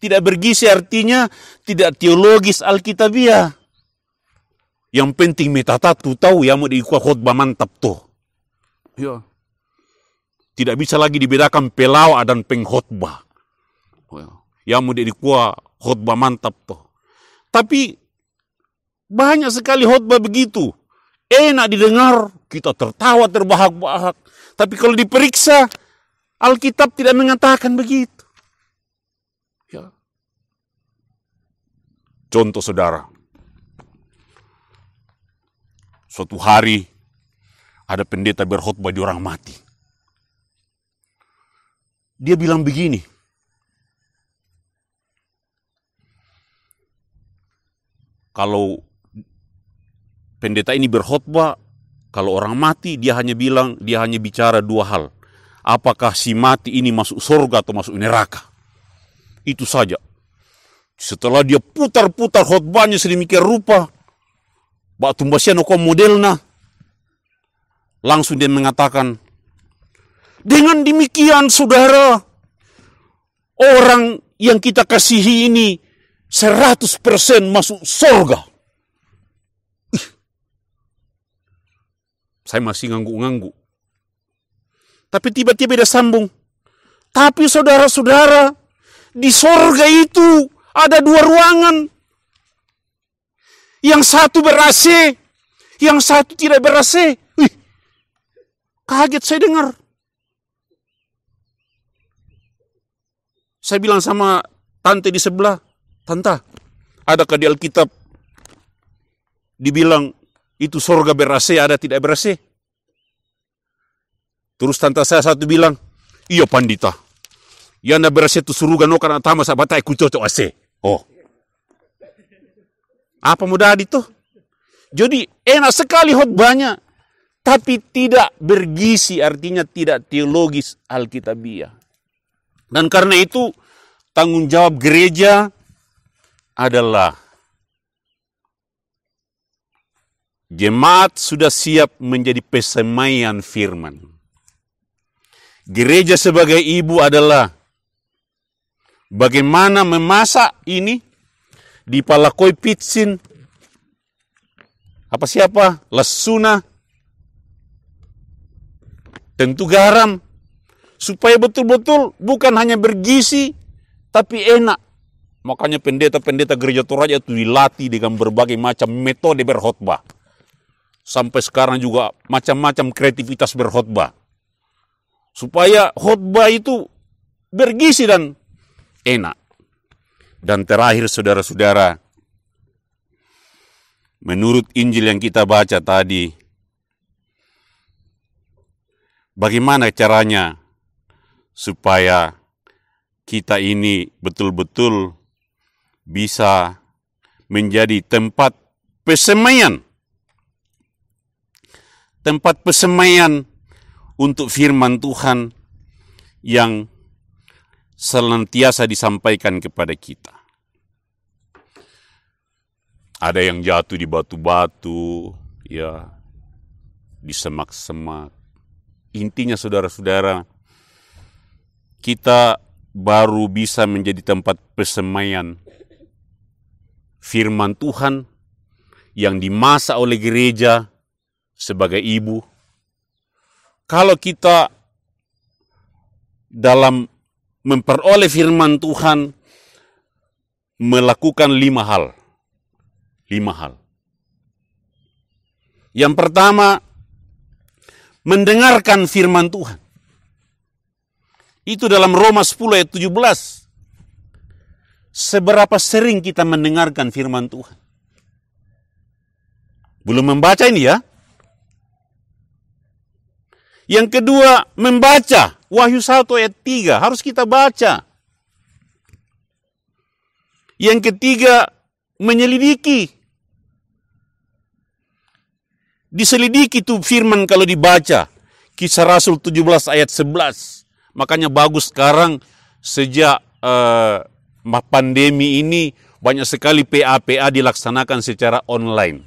Speaker 3: Tidak bergizi artinya tidak teologis alkitabiah. Yang penting metatatu tahu ya mau diikut khotbah mantap tuh. Ya. Tidak bisa lagi dibedakan pelawak dan pengkhotbah. Ya mau diikut khotbah mantap tuh. Tapi Banyak sekali khotbah begitu. Enak didengar, kita tertawa terbahak-bahak. Tapi kalau diperiksa, Alkitab tidak mengatakan begitu. Ya. Contoh saudara, suatu hari ada pendeta berkhotbah di orang mati. Dia bilang begini, kalau pendeta ini berkhotbah, kalau orang mati dia hanya bicara dua hal. Apakah si mati ini masuk surga atau masuk neraka? Itu saja. Setelah dia putar-putar khotbahnya sedemikian rupa, bak tumbasian ko modelna, langsung dia mengatakan, dengan demikian saudara, orang yang kita kasihi ini 100% masuk surga. Saya masih ngangguk-ngangguk. Tapi tiba-tiba dia sambung. Tapi saudara-saudara, di surga itu ada 2 ruangan. Yang satu ber-AC, yang satu tidak ber-AC. Kaget saya dengar. Saya bilang sama tante di sebelah, "Tante, adakah di Alkitab dibilang itu surga ber-AC, ada tidak ber-AC?" Terus tante saya satu bilang, "Iya pandita, yang ber-AC itu surga no karena tama sahabat aku cocok AC." Oh, apa mudah itu? Jadi enak sekali khotbahnya, tapi tidak bergizi, artinya tidak teologis Alkitabiah. Dan karena itu tanggung jawab gereja adalah jemaat sudah siap menjadi pesemaian firman. Gereja sebagai ibu adalah bagaimana memasak ini, dipalakoi pitsin, lesuna, tentu garam, supaya betul-betul bukan hanya bergizi, tapi enak. Makanya pendeta-pendeta gereja Toraja itu dilatih dengan berbagai macam metode berkhotbah. Sampai sekarang juga macam-macam kreativitas berkhotbah. Supaya khotbah itu bergizi dan enak. Dan terakhir saudara-saudara, menurut Injil yang kita baca tadi, bagaimana caranya supaya kita ini betul-betul bisa menjadi tempat pesemaian. Tempat pesemaian untuk firman Tuhan yang senantiasa disampaikan kepada kita. Ada yang jatuh di batu-batu, ya, di semak-semak. Intinya saudara-saudara, kita baru bisa menjadi tempat pesemaian firman Tuhan yang dimasak oleh gereja sebagai ibu. Kalau kita dalam memperoleh firman Tuhan melakukan 5 hal. 5 hal. Yang pertama, mendengarkan firman Tuhan. Itu dalam Roma 10 ayat 17. Seberapa sering kita mendengarkan firman Tuhan? Belum membaca ini ya. Yang kedua, membaca. Wahyu 1 ayat 3, harus kita baca. Yang ketiga, menyelidiki. Diselidiki itu firman kalau dibaca. Kisah Rasul 17 ayat 11. Makanya bagus sekarang sejak pandemi ini banyak sekali PA dilaksanakan secara online.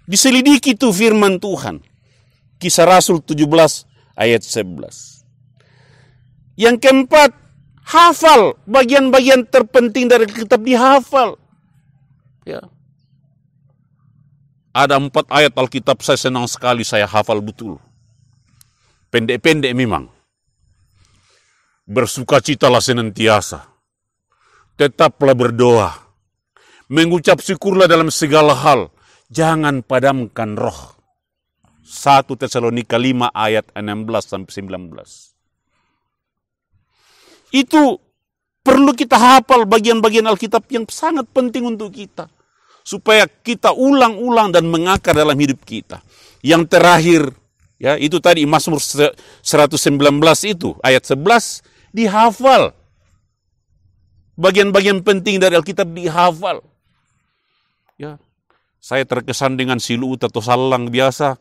Speaker 3: Diselidiki itu firman Tuhan. Kisah Rasul 17 ayat 11. Yang keempat, hafal bagian-bagian terpenting dari kitab, dihafal. Ya. Ada 4 ayat Alkitab saya senang sekali, saya hafal betul. Pendek-pendek memang. Bersukacitalah senantiasa. Tetaplah berdoa. Mengucap syukurlah dalam segala hal. Jangan padamkan roh. 1 Tesalonika 5 ayat 16-19. Itu perlu kita hafal bagian-bagian Alkitab yang sangat penting untuk kita. Supaya kita ulang-ulang dan mengakar dalam hidup kita. Yang terakhir, ya itu tadi Mazmur 119 itu, ayat 11, dihafal. Bagian-bagian penting dari Alkitab dihafal. Ya, saya terkesan dengan silu atau salang biasa.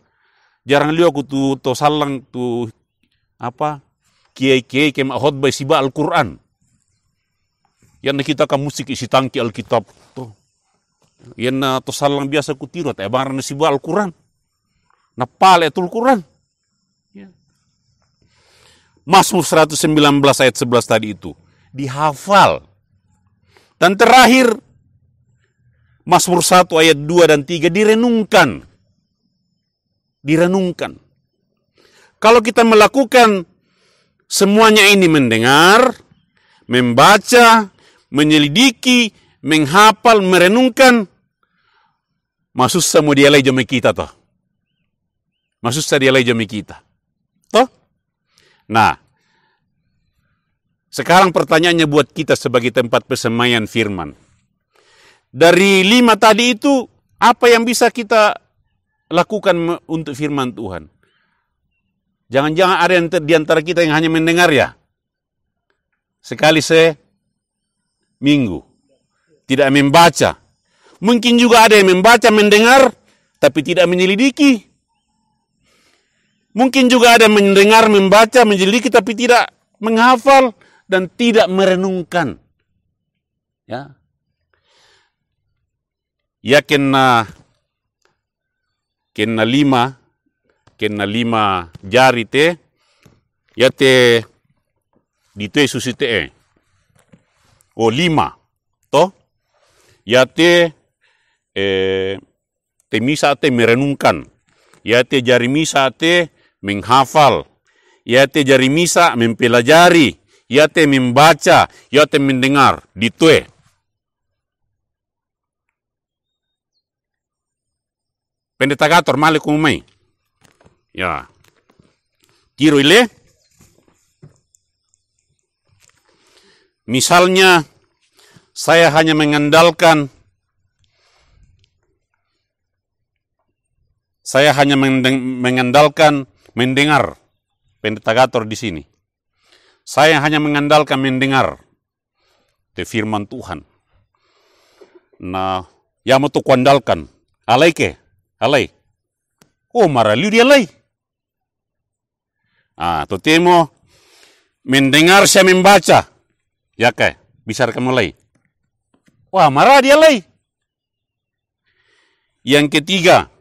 Speaker 3: Jarang lihat aku tuh salang tuh apa? Kiai-kiai kemak khotbah siba Al-Quran. Yang kita kan musik isi tangki Alkitab tuh. Yang to salang biasa ku tiru teh barang siba Al-Quran. Napal itu Al-Quran. Ya. Mazmur 119 ayat 11 tadi itu dihafal. Dan terakhir Mazmur 1 ayat 2 dan 3 direnungkan. Direnungkan. Kalau kita melakukan semuanya ini, mendengar, membaca, menyelidiki, menghafal, merenungkan, masuk sama dia lagi jami kita toh. Masuk sama dia lagi jami kita. Toh? Nah, sekarang pertanyaannya buat kita sebagai tempat persemaian firman. Dari 5 tadi itu, apa yang bisa kita lakukan untuk firman Tuhan? Jangan-jangan ada yang di antara kita yang hanya mendengar ya? Sekali seminggu. Tidak membaca. Mungkin juga ada yang membaca, mendengar, tapi tidak menyelidiki. Mungkin juga ada yang mendengar, membaca, menyelidiki, tapi tidak menghafal dan tidak merenungkan. Ya. Ya kena 5 jari te ya te di te susi te 5 toh ya te misa te merenungkan, ya te jari misa te menghafal, ya te jari misa mempelajari, ya te membaca, ya te mendengar di te. Pendeta Gator malik umay. Ya. Kiro ile. Misalnya saya hanya mengandalkan mendengar. Pendeta Gator di sini. Saya hanya mengandalkan mendengar firman Tuhan. Nah, ya mau tu kuandalkan. Alay. Oh, maraliu dia lay. Tu temo mendengar saya membaca. Ya kai, bisa kamu lay. Wah, marah dia lay. Yang ketiga,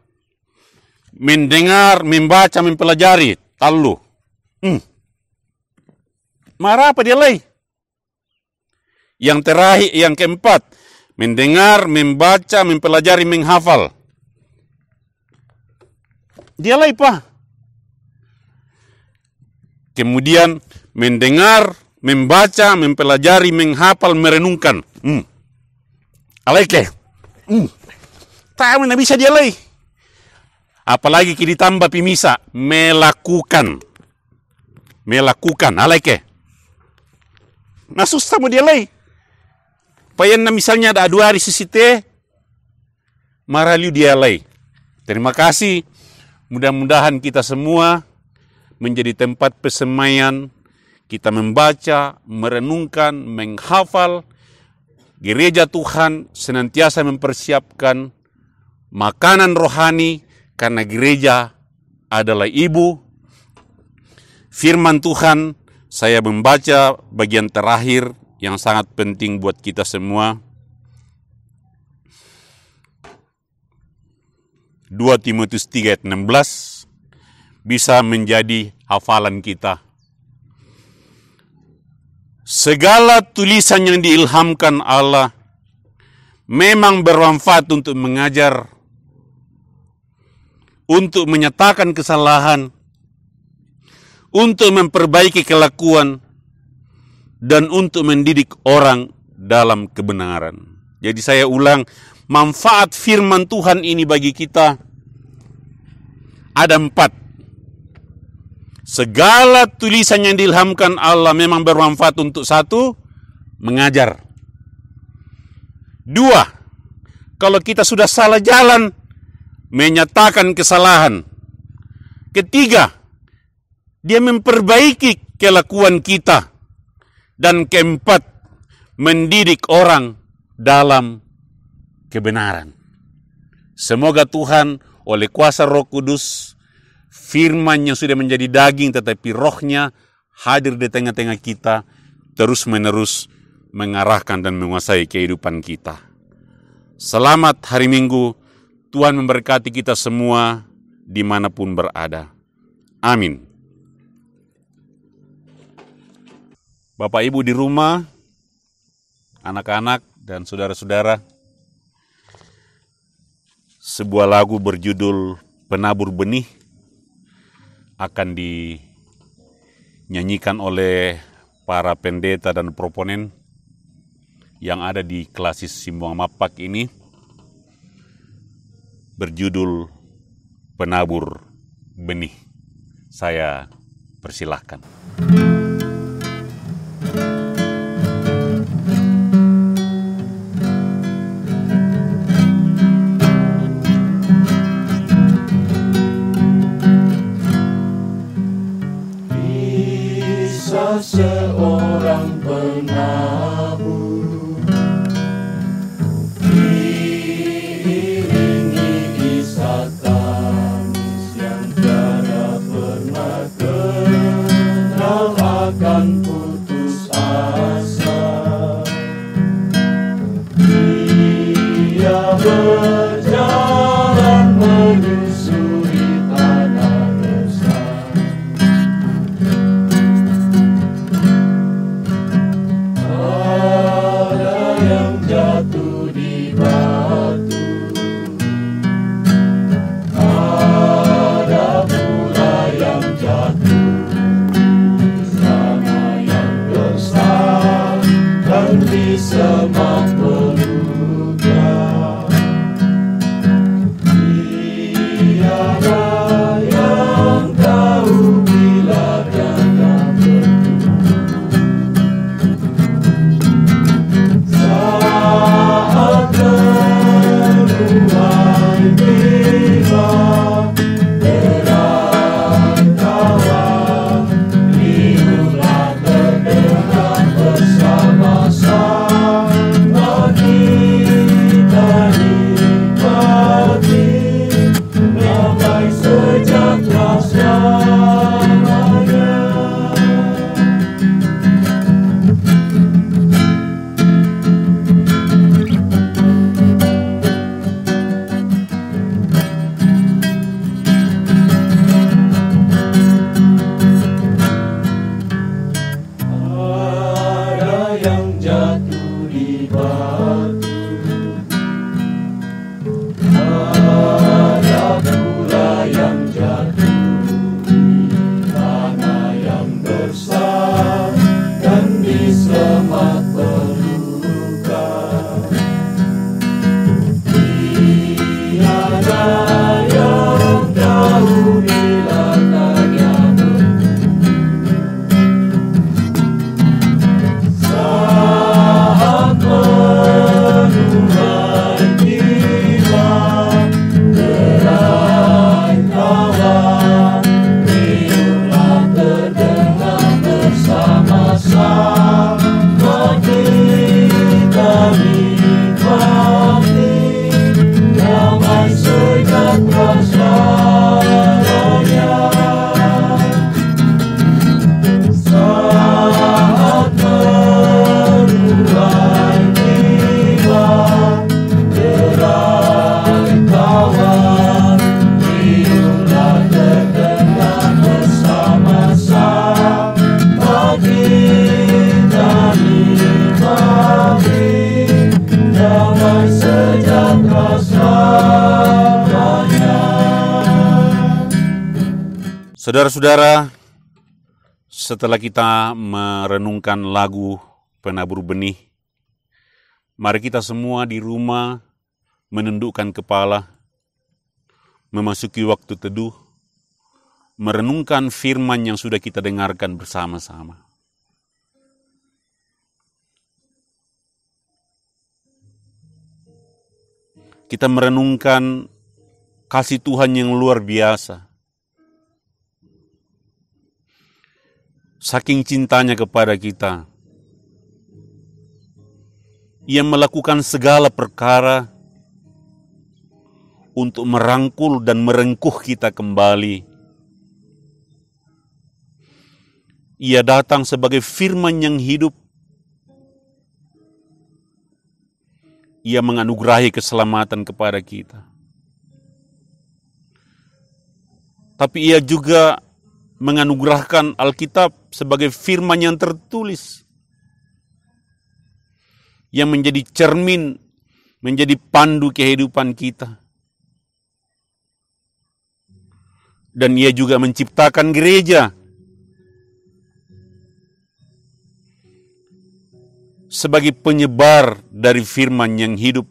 Speaker 3: mendengar, membaca, mempelajari. Talu. Marah apa dia lay? Yang terakhir, yang keempat, mendengar, membaca, mempelajari, menghafal. Dia lay pa. Kemudian mendengar, membaca, mempelajari, menghafal, merenungkan. Alaike. Tak mana bisa dia lay. Apalagi kita ditambah pimisa, melakukan. Alaike. Nah susah mo dia lay. Payan na misalnya ada 2 hari sisite, maraliu dia lay. Terima kasih. Mudah-mudahan kita semua menjadi tempat persemaian, kita membaca, merenungkan, menghafal. Gereja Tuhan senantiasa mempersiapkan makanan rohani karena gereja adalah ibu. Firman Tuhan, saya membaca bagian terakhir yang sangat penting buat kita semua. 2 Timotius 3 ayat 16 bisa menjadi hafalan kita. Segala tulisan yang diilhamkan Allah memang bermanfaat untuk mengajar, untuk menyatakan kesalahan, untuk memperbaiki kelakuan, dan untuk mendidik orang dalam kebenaran. Jadi saya ulang, manfaat firman Tuhan ini bagi kita ada 4. Segala tulisan yang diilhamkan Allah memang bermanfaat untuk 1, mengajar. 2, kalau kita sudah salah jalan, menyatakan kesalahan. 3, dia memperbaiki kelakuan kita. Dan 4, mendidik orang dalam kebenaran. Semoga Tuhan oleh kuasa Roh Kudus, firman-Nya sudah menjadi daging, tetapi rohnya hadir di tengah-tengah kita, terus-menerus mengarahkan dan menguasai kehidupan kita. Selamat hari Minggu, Tuhan memberkati kita semua dimanapun berada. Amin. Bapak Ibu di rumah, anak-anak dan saudara-saudara, sebuah lagu berjudul Penabur Benih akan dinyanyikan oleh para pendeta dan proponen yang ada di Klasis Simbuang Mapak ini, berjudul Penabur Benih. Saya persilahkan.
Speaker 8: Seorang penabur diiringi isak tangis yang tiada pernah kenal akan putus asa. Dia berjalan menyusuri tanah resah. Jatuh di batu, ada pula yang jatuh di sana yang besar dan di semak belukar. Tiada yang tahu bila dia akan
Speaker 3: Saudara-saudara, setelah kita merenungkan lagu Penabur Benih, Mari kita semua di rumah menundukkan kepala, memasuki waktu teduh, merenungkan firman yang sudah kita dengarkan bersama-sama. Kita merenungkan kasih Tuhan yang luar biasa. Saking cintanya kepada kita, Ia melakukan segala perkara untuk merangkul dan merengkuh kita kembali. Ia datang sebagai firman yang hidup. Ia menganugerahi keselamatan kepada kita. Tapi Ia juga menganugerahkan Alkitab sebagai firman yang tertulis, yang menjadi cermin, menjadi pandu kehidupan kita. Dan Ia juga menciptakan gereja sebagai penyebar dari firman yang hidup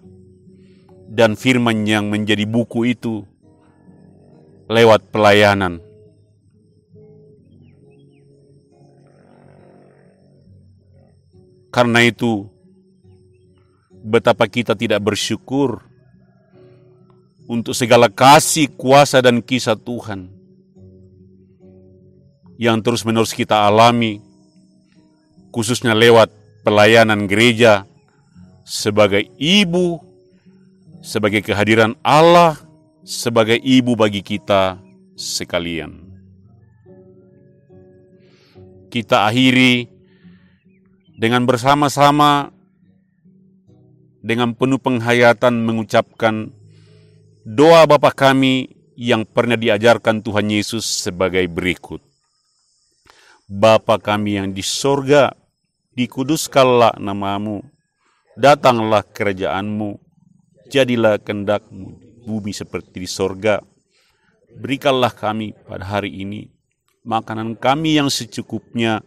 Speaker 3: dan firman yang menjadi buku itu lewat pelayanan. Karena itu, betapa kita tidak bersyukur untuk segala kasih, kuasa, dan kisah Tuhan yang terus-menerus kita alami, khususnya lewat pelayanan gereja sebagai ibu, sebagai kehadiran Allah, sebagai ibu bagi kita sekalian. Kita akhiri dengan bersama-sama dengan penuh penghayatan mengucapkan doa Bapa kami yang pernah diajarkan Tuhan Yesus sebagai berikut. Bapa kami yang di sorga, dikuduskanlah namamu, datanglah kerajaanmu, jadilah kehendak-mu di bumi seperti di sorga. Berikanlah kami pada hari ini makanan kami yang secukupnya,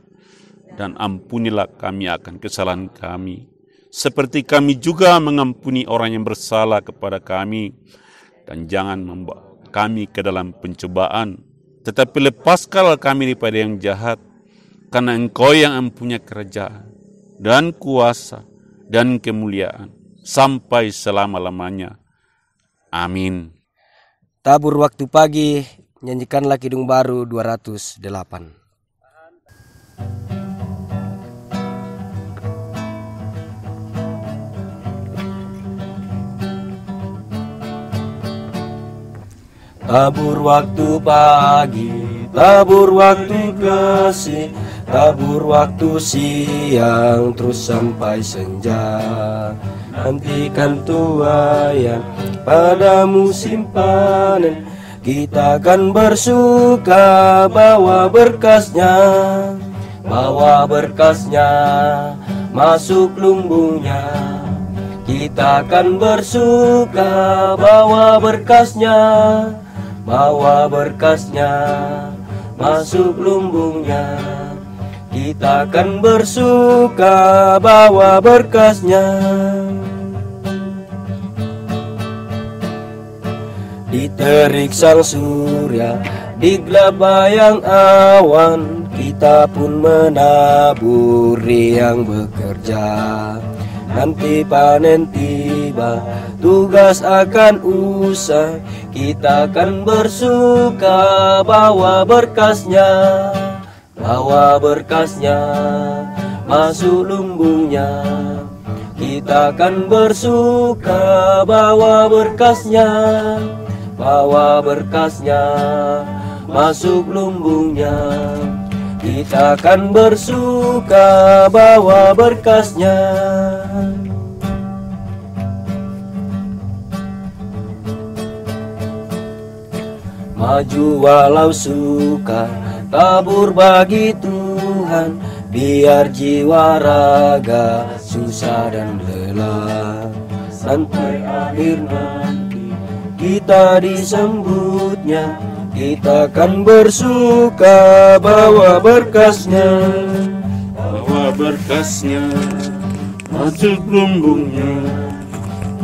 Speaker 3: dan ampunilah kami akan kesalahan kami, seperti kami juga mengampuni orang yang bersalah kepada kami. Dan jangan membawa kami ke dalam pencobaan, tetapi lepaskanlah kami daripada yang jahat, karena Engkau yang mempunyai kerajaan, dan kuasa, dan kemuliaan, sampai selama-lamanya. Amin.
Speaker 9: Tabur waktu pagi, nyanyikanlah Kidung Baru 208.
Speaker 8: Tabur waktu pagi, tabur waktu kasih, tabur waktu siang, terus sampai senja. Nantikan tuayan pada musim panen, kita akan bersuka bawa berkasnya, bawa berkasnya masuk lumbungnya. Kita akan bersuka bawa berkasnya, bawa berkasnya masuk lumbungnya. Kita akan bersuka bawa berkasnya. Di terik sang surya, di gelap bayang awan, kita pun menaburi yang bekerja. Nanti panen tiba, tugas akan usai, kita akan bersuka bawa berkasnya, bawa berkasnya masuk lumbungnya. Kita akan bersuka bawa berkasnya, bawa berkasnya masuk lumbungnya. Kita akan bersuka bawa berkasnya. Maju walau suka, tabur bagi Tuhan, biar jiwa raga susah dan lelah. Sampai akhir nanti kita disambutnya, kita akan bersuka bawa berkasnya, bawa berkasnya
Speaker 3: masuk lumbungnya.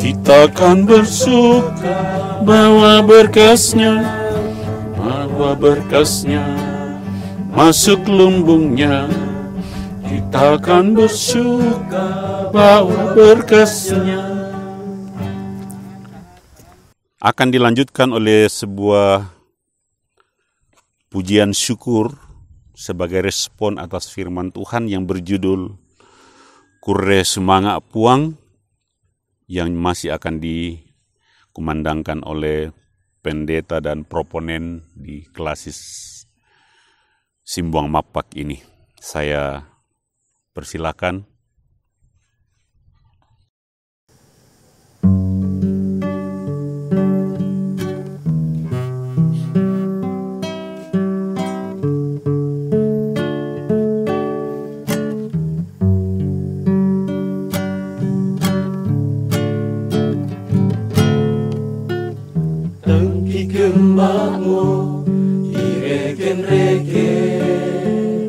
Speaker 3: Kita akan bersuka, bawa berkasnya, masuk lumbungnya. Kita akan bersuka, bawa berkasnya. Akan dilanjutkan oleh sebuah pujian syukur sebagai respon atas firman Tuhan yang berjudul Kure Sumanga Puang, yang masih akan dikumandangkan oleh pendeta dan proponen di Klasis Simbuang Mapak ini. Saya persilakan.
Speaker 8: Kembangmu direken-reken,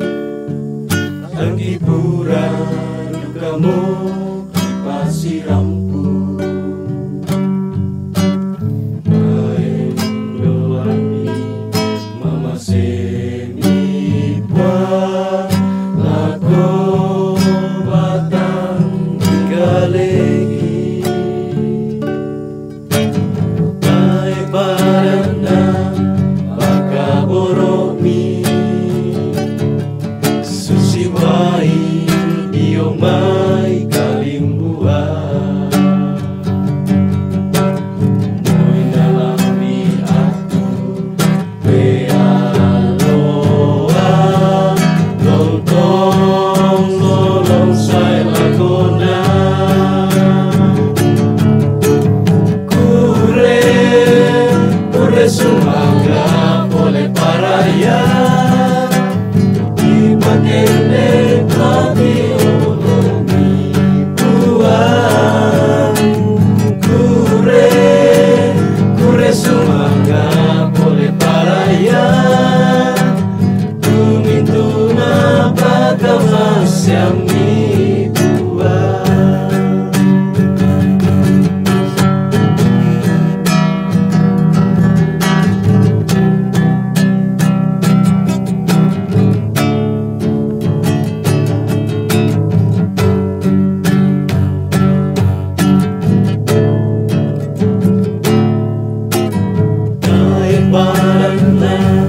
Speaker 8: tangki pura dukamu dipasi rampu, main doani mama semi buat lako batang galegi, naik baranda baka boromi, susiwai diomai kalimbua, moi dalam diatu bealoa, lontong lolong saya lakona, kure sumangga boleh paraya, dipakende mati olomi buang, kure sumangga boleh paraya, tumintuna baka masyami buang. Naik baranda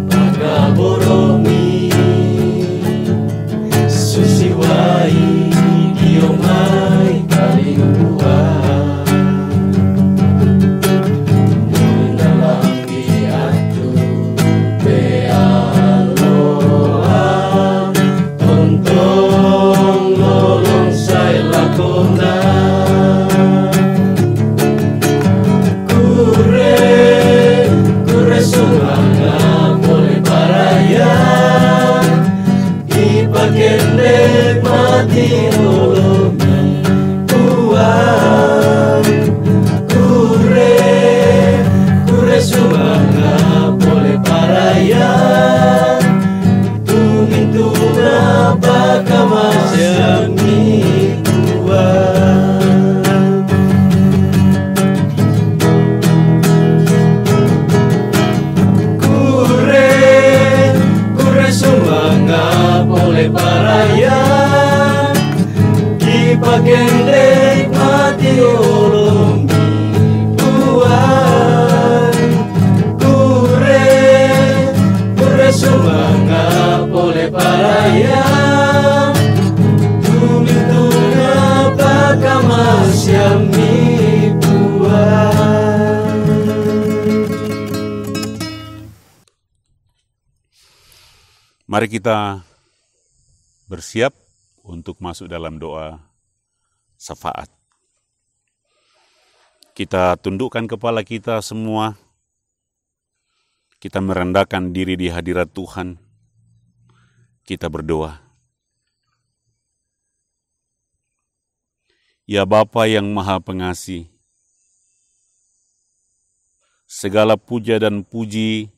Speaker 8: baka boromi, susiwai diomai kalimbua, dalam diatu bealoa, tontong lolong saya lakona, kure sumanga boleh paraya, dipakende mati olomi buang, kure sumanga boleh paraya, tumintuna baka masyami buang. Kure sumanga boleh paraya, dipakende mati olomi buang, kure sumanga boleh paraya, tumintuna baka masyami buang.
Speaker 3: Mari kita bersiap untuk masuk dalam doa syafaat. Kita tundukkan kepala kita semua. Kita merendahkan diri di hadirat Tuhan. Kita berdoa. Ya Bapa yang Maha Pengasih, segala puja dan puji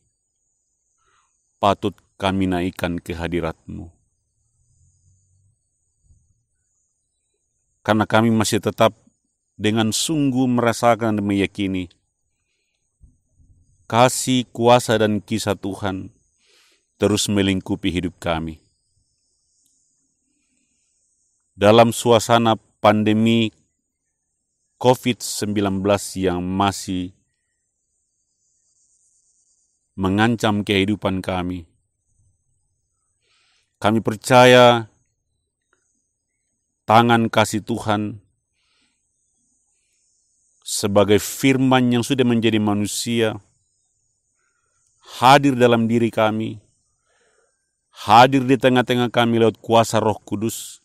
Speaker 3: patut kami naikkan ke hadirat-Mu. karena kami masih tetap dengan sungguh merasakan dan meyakini kasih, kuasa, dan kisah Tuhan terus melingkupi hidup kami. Dalam suasana pandemi COVID-19 yang masih mengancam kehidupan kami percaya tangan kasih Tuhan sebagai firman yang sudah menjadi manusia hadir dalam diri kami, hadir di tengah-tengah kami lewat kuasa Roh Kudus,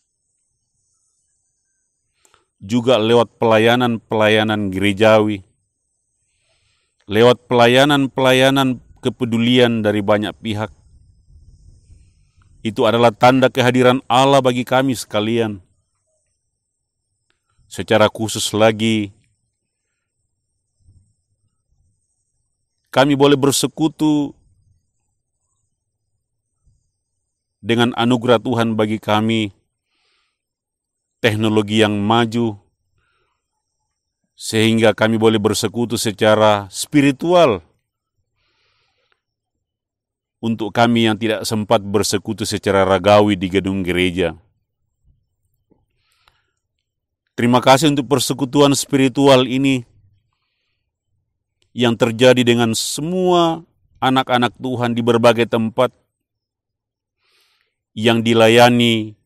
Speaker 3: juga lewat pelayanan-pelayanan gerejawi, lewat pelayanan-pelayanan kepedulian dari banyak pihak. Itu adalah tanda kehadiran Allah bagi kami sekalian. Secara khusus lagi, kami boleh bersekutu dengan anugerah Tuhan bagi kami, teknologi yang maju, sehingga kami boleh bersekutu secara spiritual. Untuk kami yang tidak sempat bersekutu secara ragawi di gedung gereja. Terima kasih untuk persekutuan spiritual ini yang terjadi dengan semua anak-anak Tuhan di berbagai tempat yang dilayani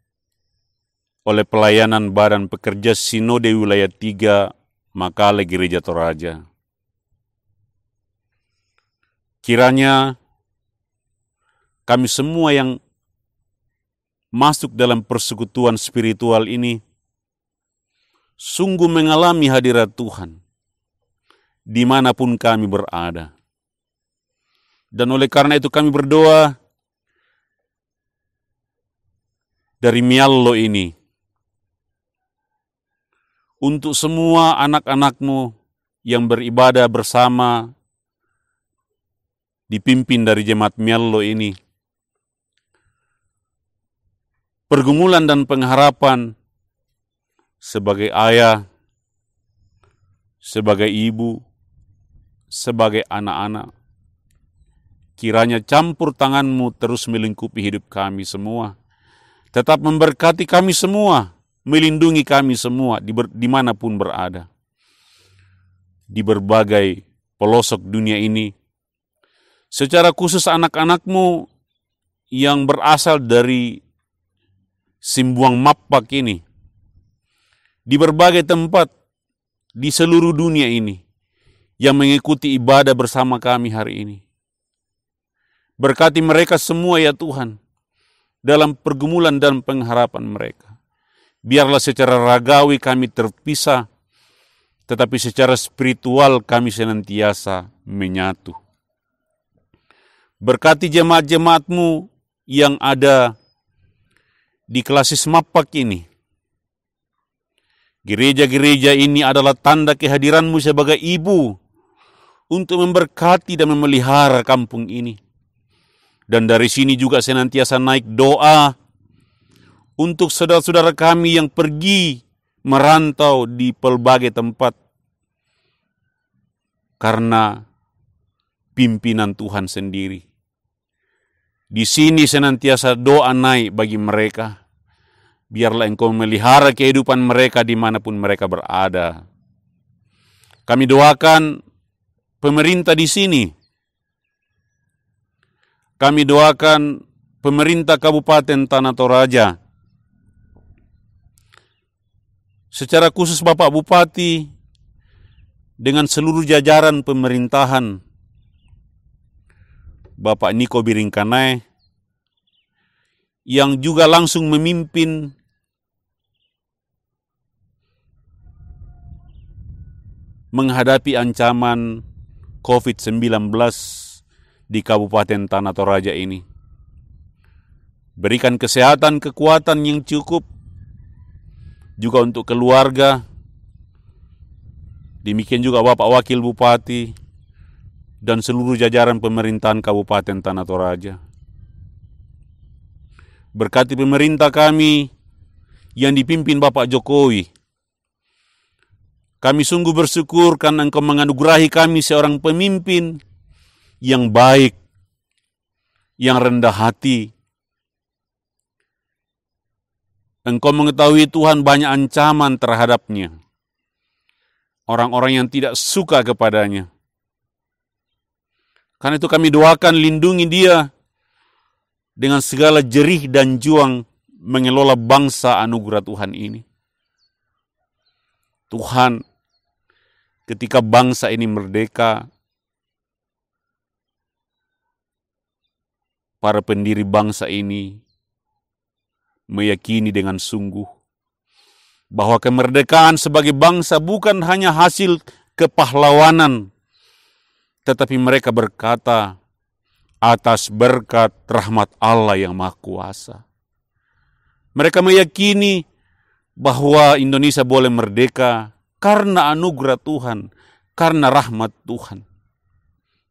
Speaker 3: oleh pelayanan Badan Pekerja Sinode Wilayah 3 Makale Gereja Toraja. Kiranya kami semua yang masuk dalam persekutuan spiritual ini sungguh mengalami hadirat Tuhan dimanapun kami berada. Dan oleh karena itu kami berdoa dari Miallo ini untuk semua anak-anakmu yang beribadah bersama dipimpin dari jemaat Miallo ini. Pergumulan dan pengharapan sebagai ayah, sebagai ibu, sebagai anak-anak, kiranya campur tanganmu terus melingkupi hidup kami semua. Tetap memberkati kami semua, melindungi kami semua dimanapun berada. Di berbagai pelosok dunia ini, secara khusus anak-anakmu yang berasal dari Simbuang Mapak ini, di berbagai tempat di seluruh dunia ini yang mengikuti ibadah bersama kami hari ini. Berkati mereka semua ya Tuhan, dalam pergumulan dan pengharapan mereka. Biarlah secara ragawi kami terpisah, tetapi secara spiritual kami senantiasa menyatu. Berkati jemaat-jemaat-Mu yang ada di Klasis Mapak ini. Gereja-gereja ini adalah tanda kehadiran-Mu sebagai ibu untuk memberkati dan memelihara kampung ini. Dan dari sini juga senantiasa naik doa untuk saudara-saudara kami yang pergi merantau di pelbagai tempat karena pimpinan Tuhan sendiri. Di sini senantiasa doa naik bagi mereka. Biarlah Engkau memelihara kehidupan mereka dimanapun mereka berada. Kami doakan pemerintah di sini. Kami doakan pemerintah Kabupaten Tanah Toraja. Secara khusus Bapak Bupati dengan seluruh jajaran pemerintahan, Bapak Niko Biringkanai, yang juga langsung memimpin menghadapi ancaman COVID-19 di Kabupaten Tanah Toraja ini. Berikan kesehatan, kekuatan yang cukup juga untuk keluarga. Demikian juga Bapak Wakil Bupati dan seluruh jajaran pemerintahan Kabupaten Tanah Toraja. Berkati pemerintah kami yang dipimpin Bapak Jokowi Kami sungguh bersyukur karena Engkau menganugerahi kami seorang pemimpin yang baik, yang rendah hati. Engkau mengetahui Tuhan banyak ancaman terhadapnya. Orang-orang yang tidak suka kepadanya. Karena itu kami doakan lindungi dia dengan segala jerih dan juang mengelola bangsa anugerah Tuhan ini. Tuhan, ketika bangsa ini merdeka, para pendiri bangsa ini meyakini dengan sungguh bahwa kemerdekaan sebagai bangsa bukan hanya hasil kepahlawanan, tetapi mereka berkata atas berkat rahmat Allah yang Maha Kuasa. Mereka meyakini bahwa Indonesia boleh merdeka karena anugerah Tuhan, karena rahmat Tuhan.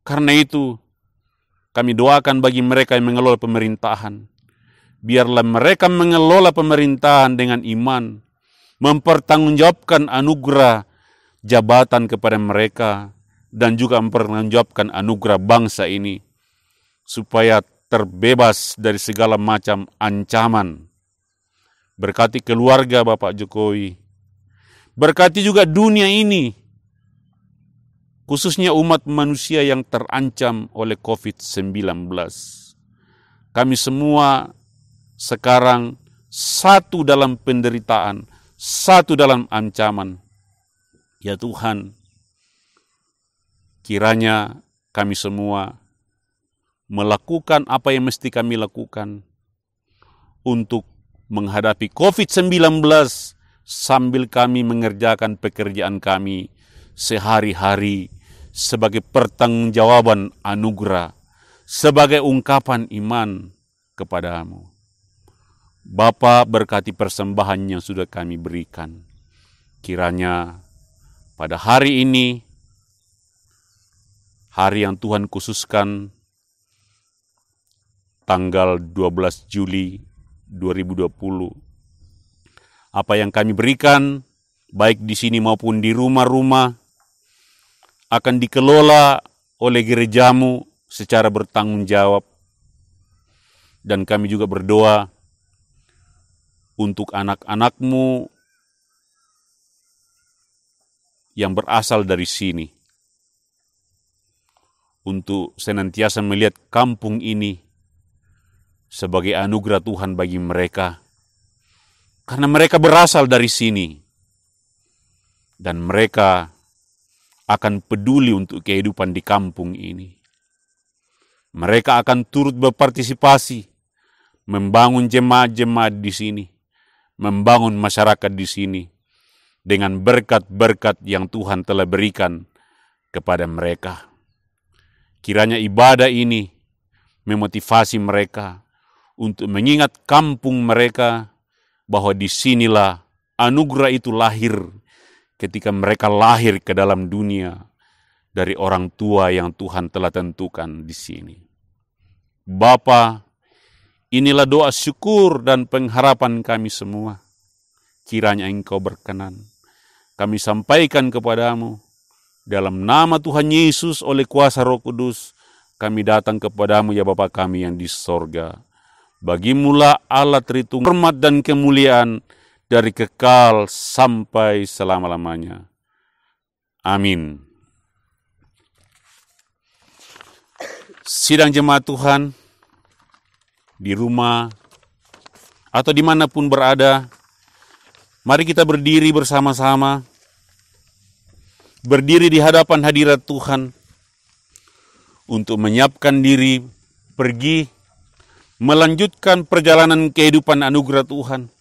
Speaker 3: Karena itu, kami doakan bagi mereka yang mengelola pemerintahan. Biarlah mereka mengelola pemerintahan dengan iman, mempertanggungjawabkan anugerah jabatan kepada mereka, dan juga mempertanggungjawabkan anugerah bangsa ini, supaya terbebas dari segala macam ancaman. Berkati keluarga Bapak Jokowi, berkati juga dunia ini, khususnya umat manusia yang terancam oleh COVID-19. Kami semua sekarang satu dalam penderitaan, satu dalam ancaman. Ya Tuhan, kiranya kami semua melakukan apa yang mesti kami lakukan untuk menghadapi COVID-19 sambil kami mengerjakan pekerjaan kami sehari-hari sebagai pertanggungjawaban anugerah, sebagai ungkapan iman kepadamu. Bapa, berkati persembahan yang sudah kami berikan. Kiranya pada hari ini, hari yang Tuhan khususkan, tanggal 12 Juli 2020, apa yang kami berikan, baik di sini maupun di rumah-rumah, akan dikelola oleh gerejamu secara bertanggung jawab. Dan kami juga berdoa untuk anak-anakmu yang berasal dari sini, untuk senantiasa melihat kampung ini sebagai anugerah Tuhan bagi mereka, karena mereka berasal dari sini, dan mereka akan peduli untuk kehidupan di kampung ini. Mereka akan turut berpartisipasi, membangun jemaat-jemaat di sini, membangun masyarakat di sini, dengan berkat-berkat yang Tuhan telah berikan kepada mereka. Kiranya ibadah ini memotivasi mereka untuk mengingat kampung mereka, bahwa disinilah anugerah itu lahir ketika mereka lahir ke dalam dunia dari orang tua yang Tuhan telah tentukan di sini. Bapa, inilah doa syukur dan pengharapan kami semua. Kiranya Engkau berkenan. Kami sampaikan kepadamu, dalam nama Tuhan Yesus oleh kuasa Roh Kudus, kami datang kepadamu ya Bapa kami yang di sorga. Bagimulah Allah Tritunggal, hormat dan kemuliaan dari kekal sampai selama-lamanya. Amin. Sidang jemaat Tuhan, di rumah atau dimanapun berada, mari kita berdiri bersama-sama, berdiri di hadapan hadirat Tuhan, untuk menyiapkan diri pergi melanjutkan perjalanan kehidupan anugerah Tuhan.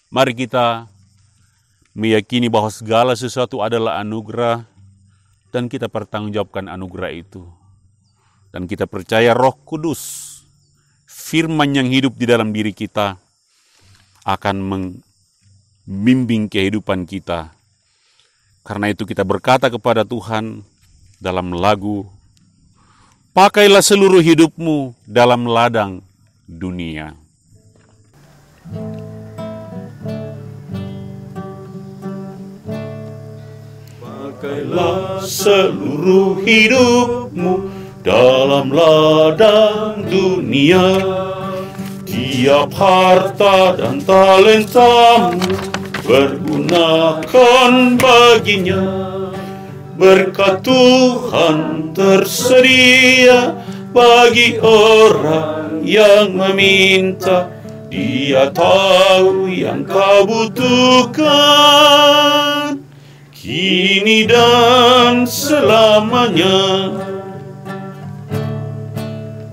Speaker 3: Mari kita meyakini bahwa segala sesuatu adalah anugerah, dan kita pertanggungjawabkan anugerah itu. Dan kita percaya Roh Kudus, firman yang hidup di dalam diri kita, akan membimbing kehidupan kita. Karena itu kita berkata kepada Tuhan dalam lagu, pakailah seluruh hidupmu dalam ladang dunia. pakailah seluruh hidupmu dalam ladang dunia. Tiap harta dan talentamu pergunakan baginya. Berkat Tuhan tersedia bagi orang yang meminta. Dia tahu yang kau butuhkan kini dan selamanya.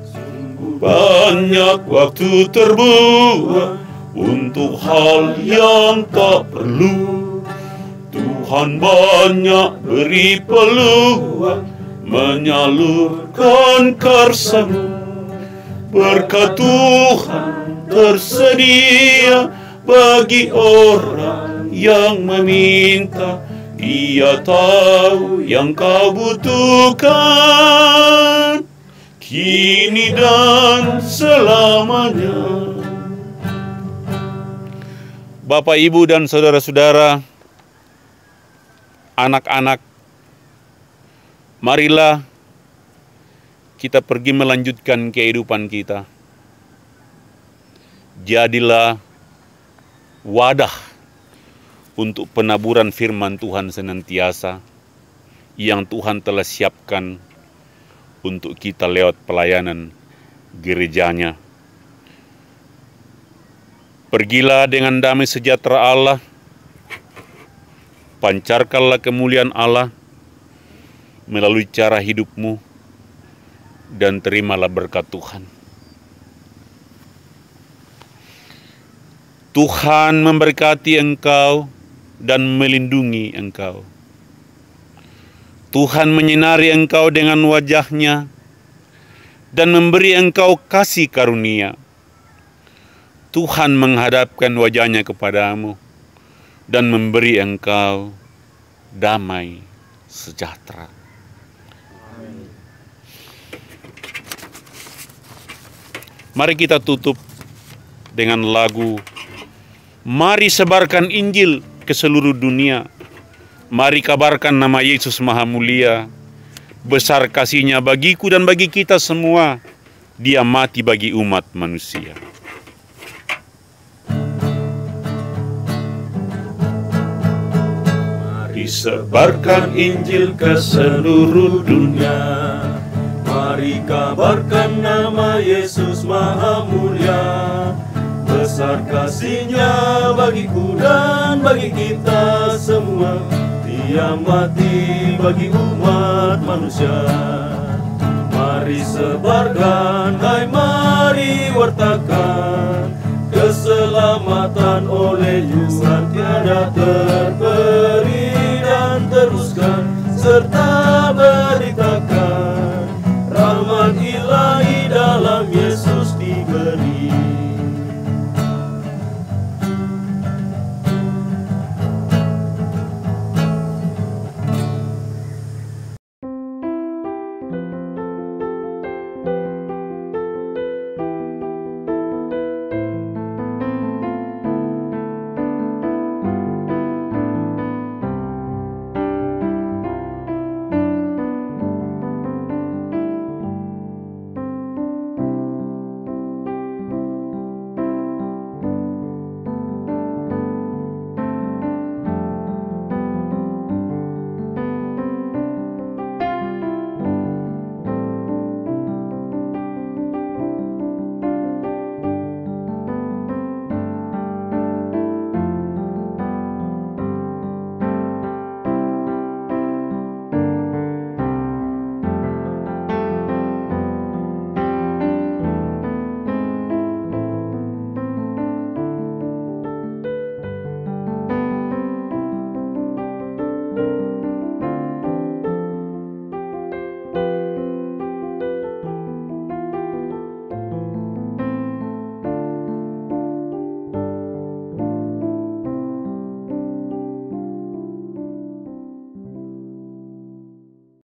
Speaker 3: Sungguh banyak waktu terbuang untuk hal yang tak perlu. Tuhan banyak beri peluang menyalurkan karsa-Mu. Berkat Tuhan tersedia bagi orang yang meminta. Dia tahu yang kau butuhkan kini dan selamanya. Bapak, Ibu, dan saudara-saudara, anak-anak, marilah kita pergi melanjutkan kehidupan kita. Jadilah wadah untuk penaburan firman Tuhan senantiasa yang Tuhan telah siapkan untuk kita lewat pelayanan gerejanya. Pergilah dengan damai sejahtera Allah, pancarkanlah kemuliaan Allah melalui cara hidupmu, dan terimalah berkat Tuhan. Tuhan memberkati engkau dan melindungi engkau. Tuhan menyinari engkau dengan wajah-Nya dan memberi engkau kasih karunia. Tuhan menghadapkan wajah-Nya kepadamu dan memberi engkau damai sejahtera. Mari kita tutup dengan lagu Mari Sebarkan Injil ke seluruh dunia. Mari kabarkan nama Yesus Maha Mulia. Besar kasih-Nya bagiku dan bagi kita semua. Dia mati bagi umat manusia. Mari sebarkan Injil ke seluruh dunia. Mari kabarkan nama Yesus Maha Mulia. Besar kasih-Nya bagiku dan bagi kita semua. Dia mati bagi umat manusia. Mari sebarkan, hai mari wartakan, keselamatan oleh Tuhan tiada terperi, dan teruskan serta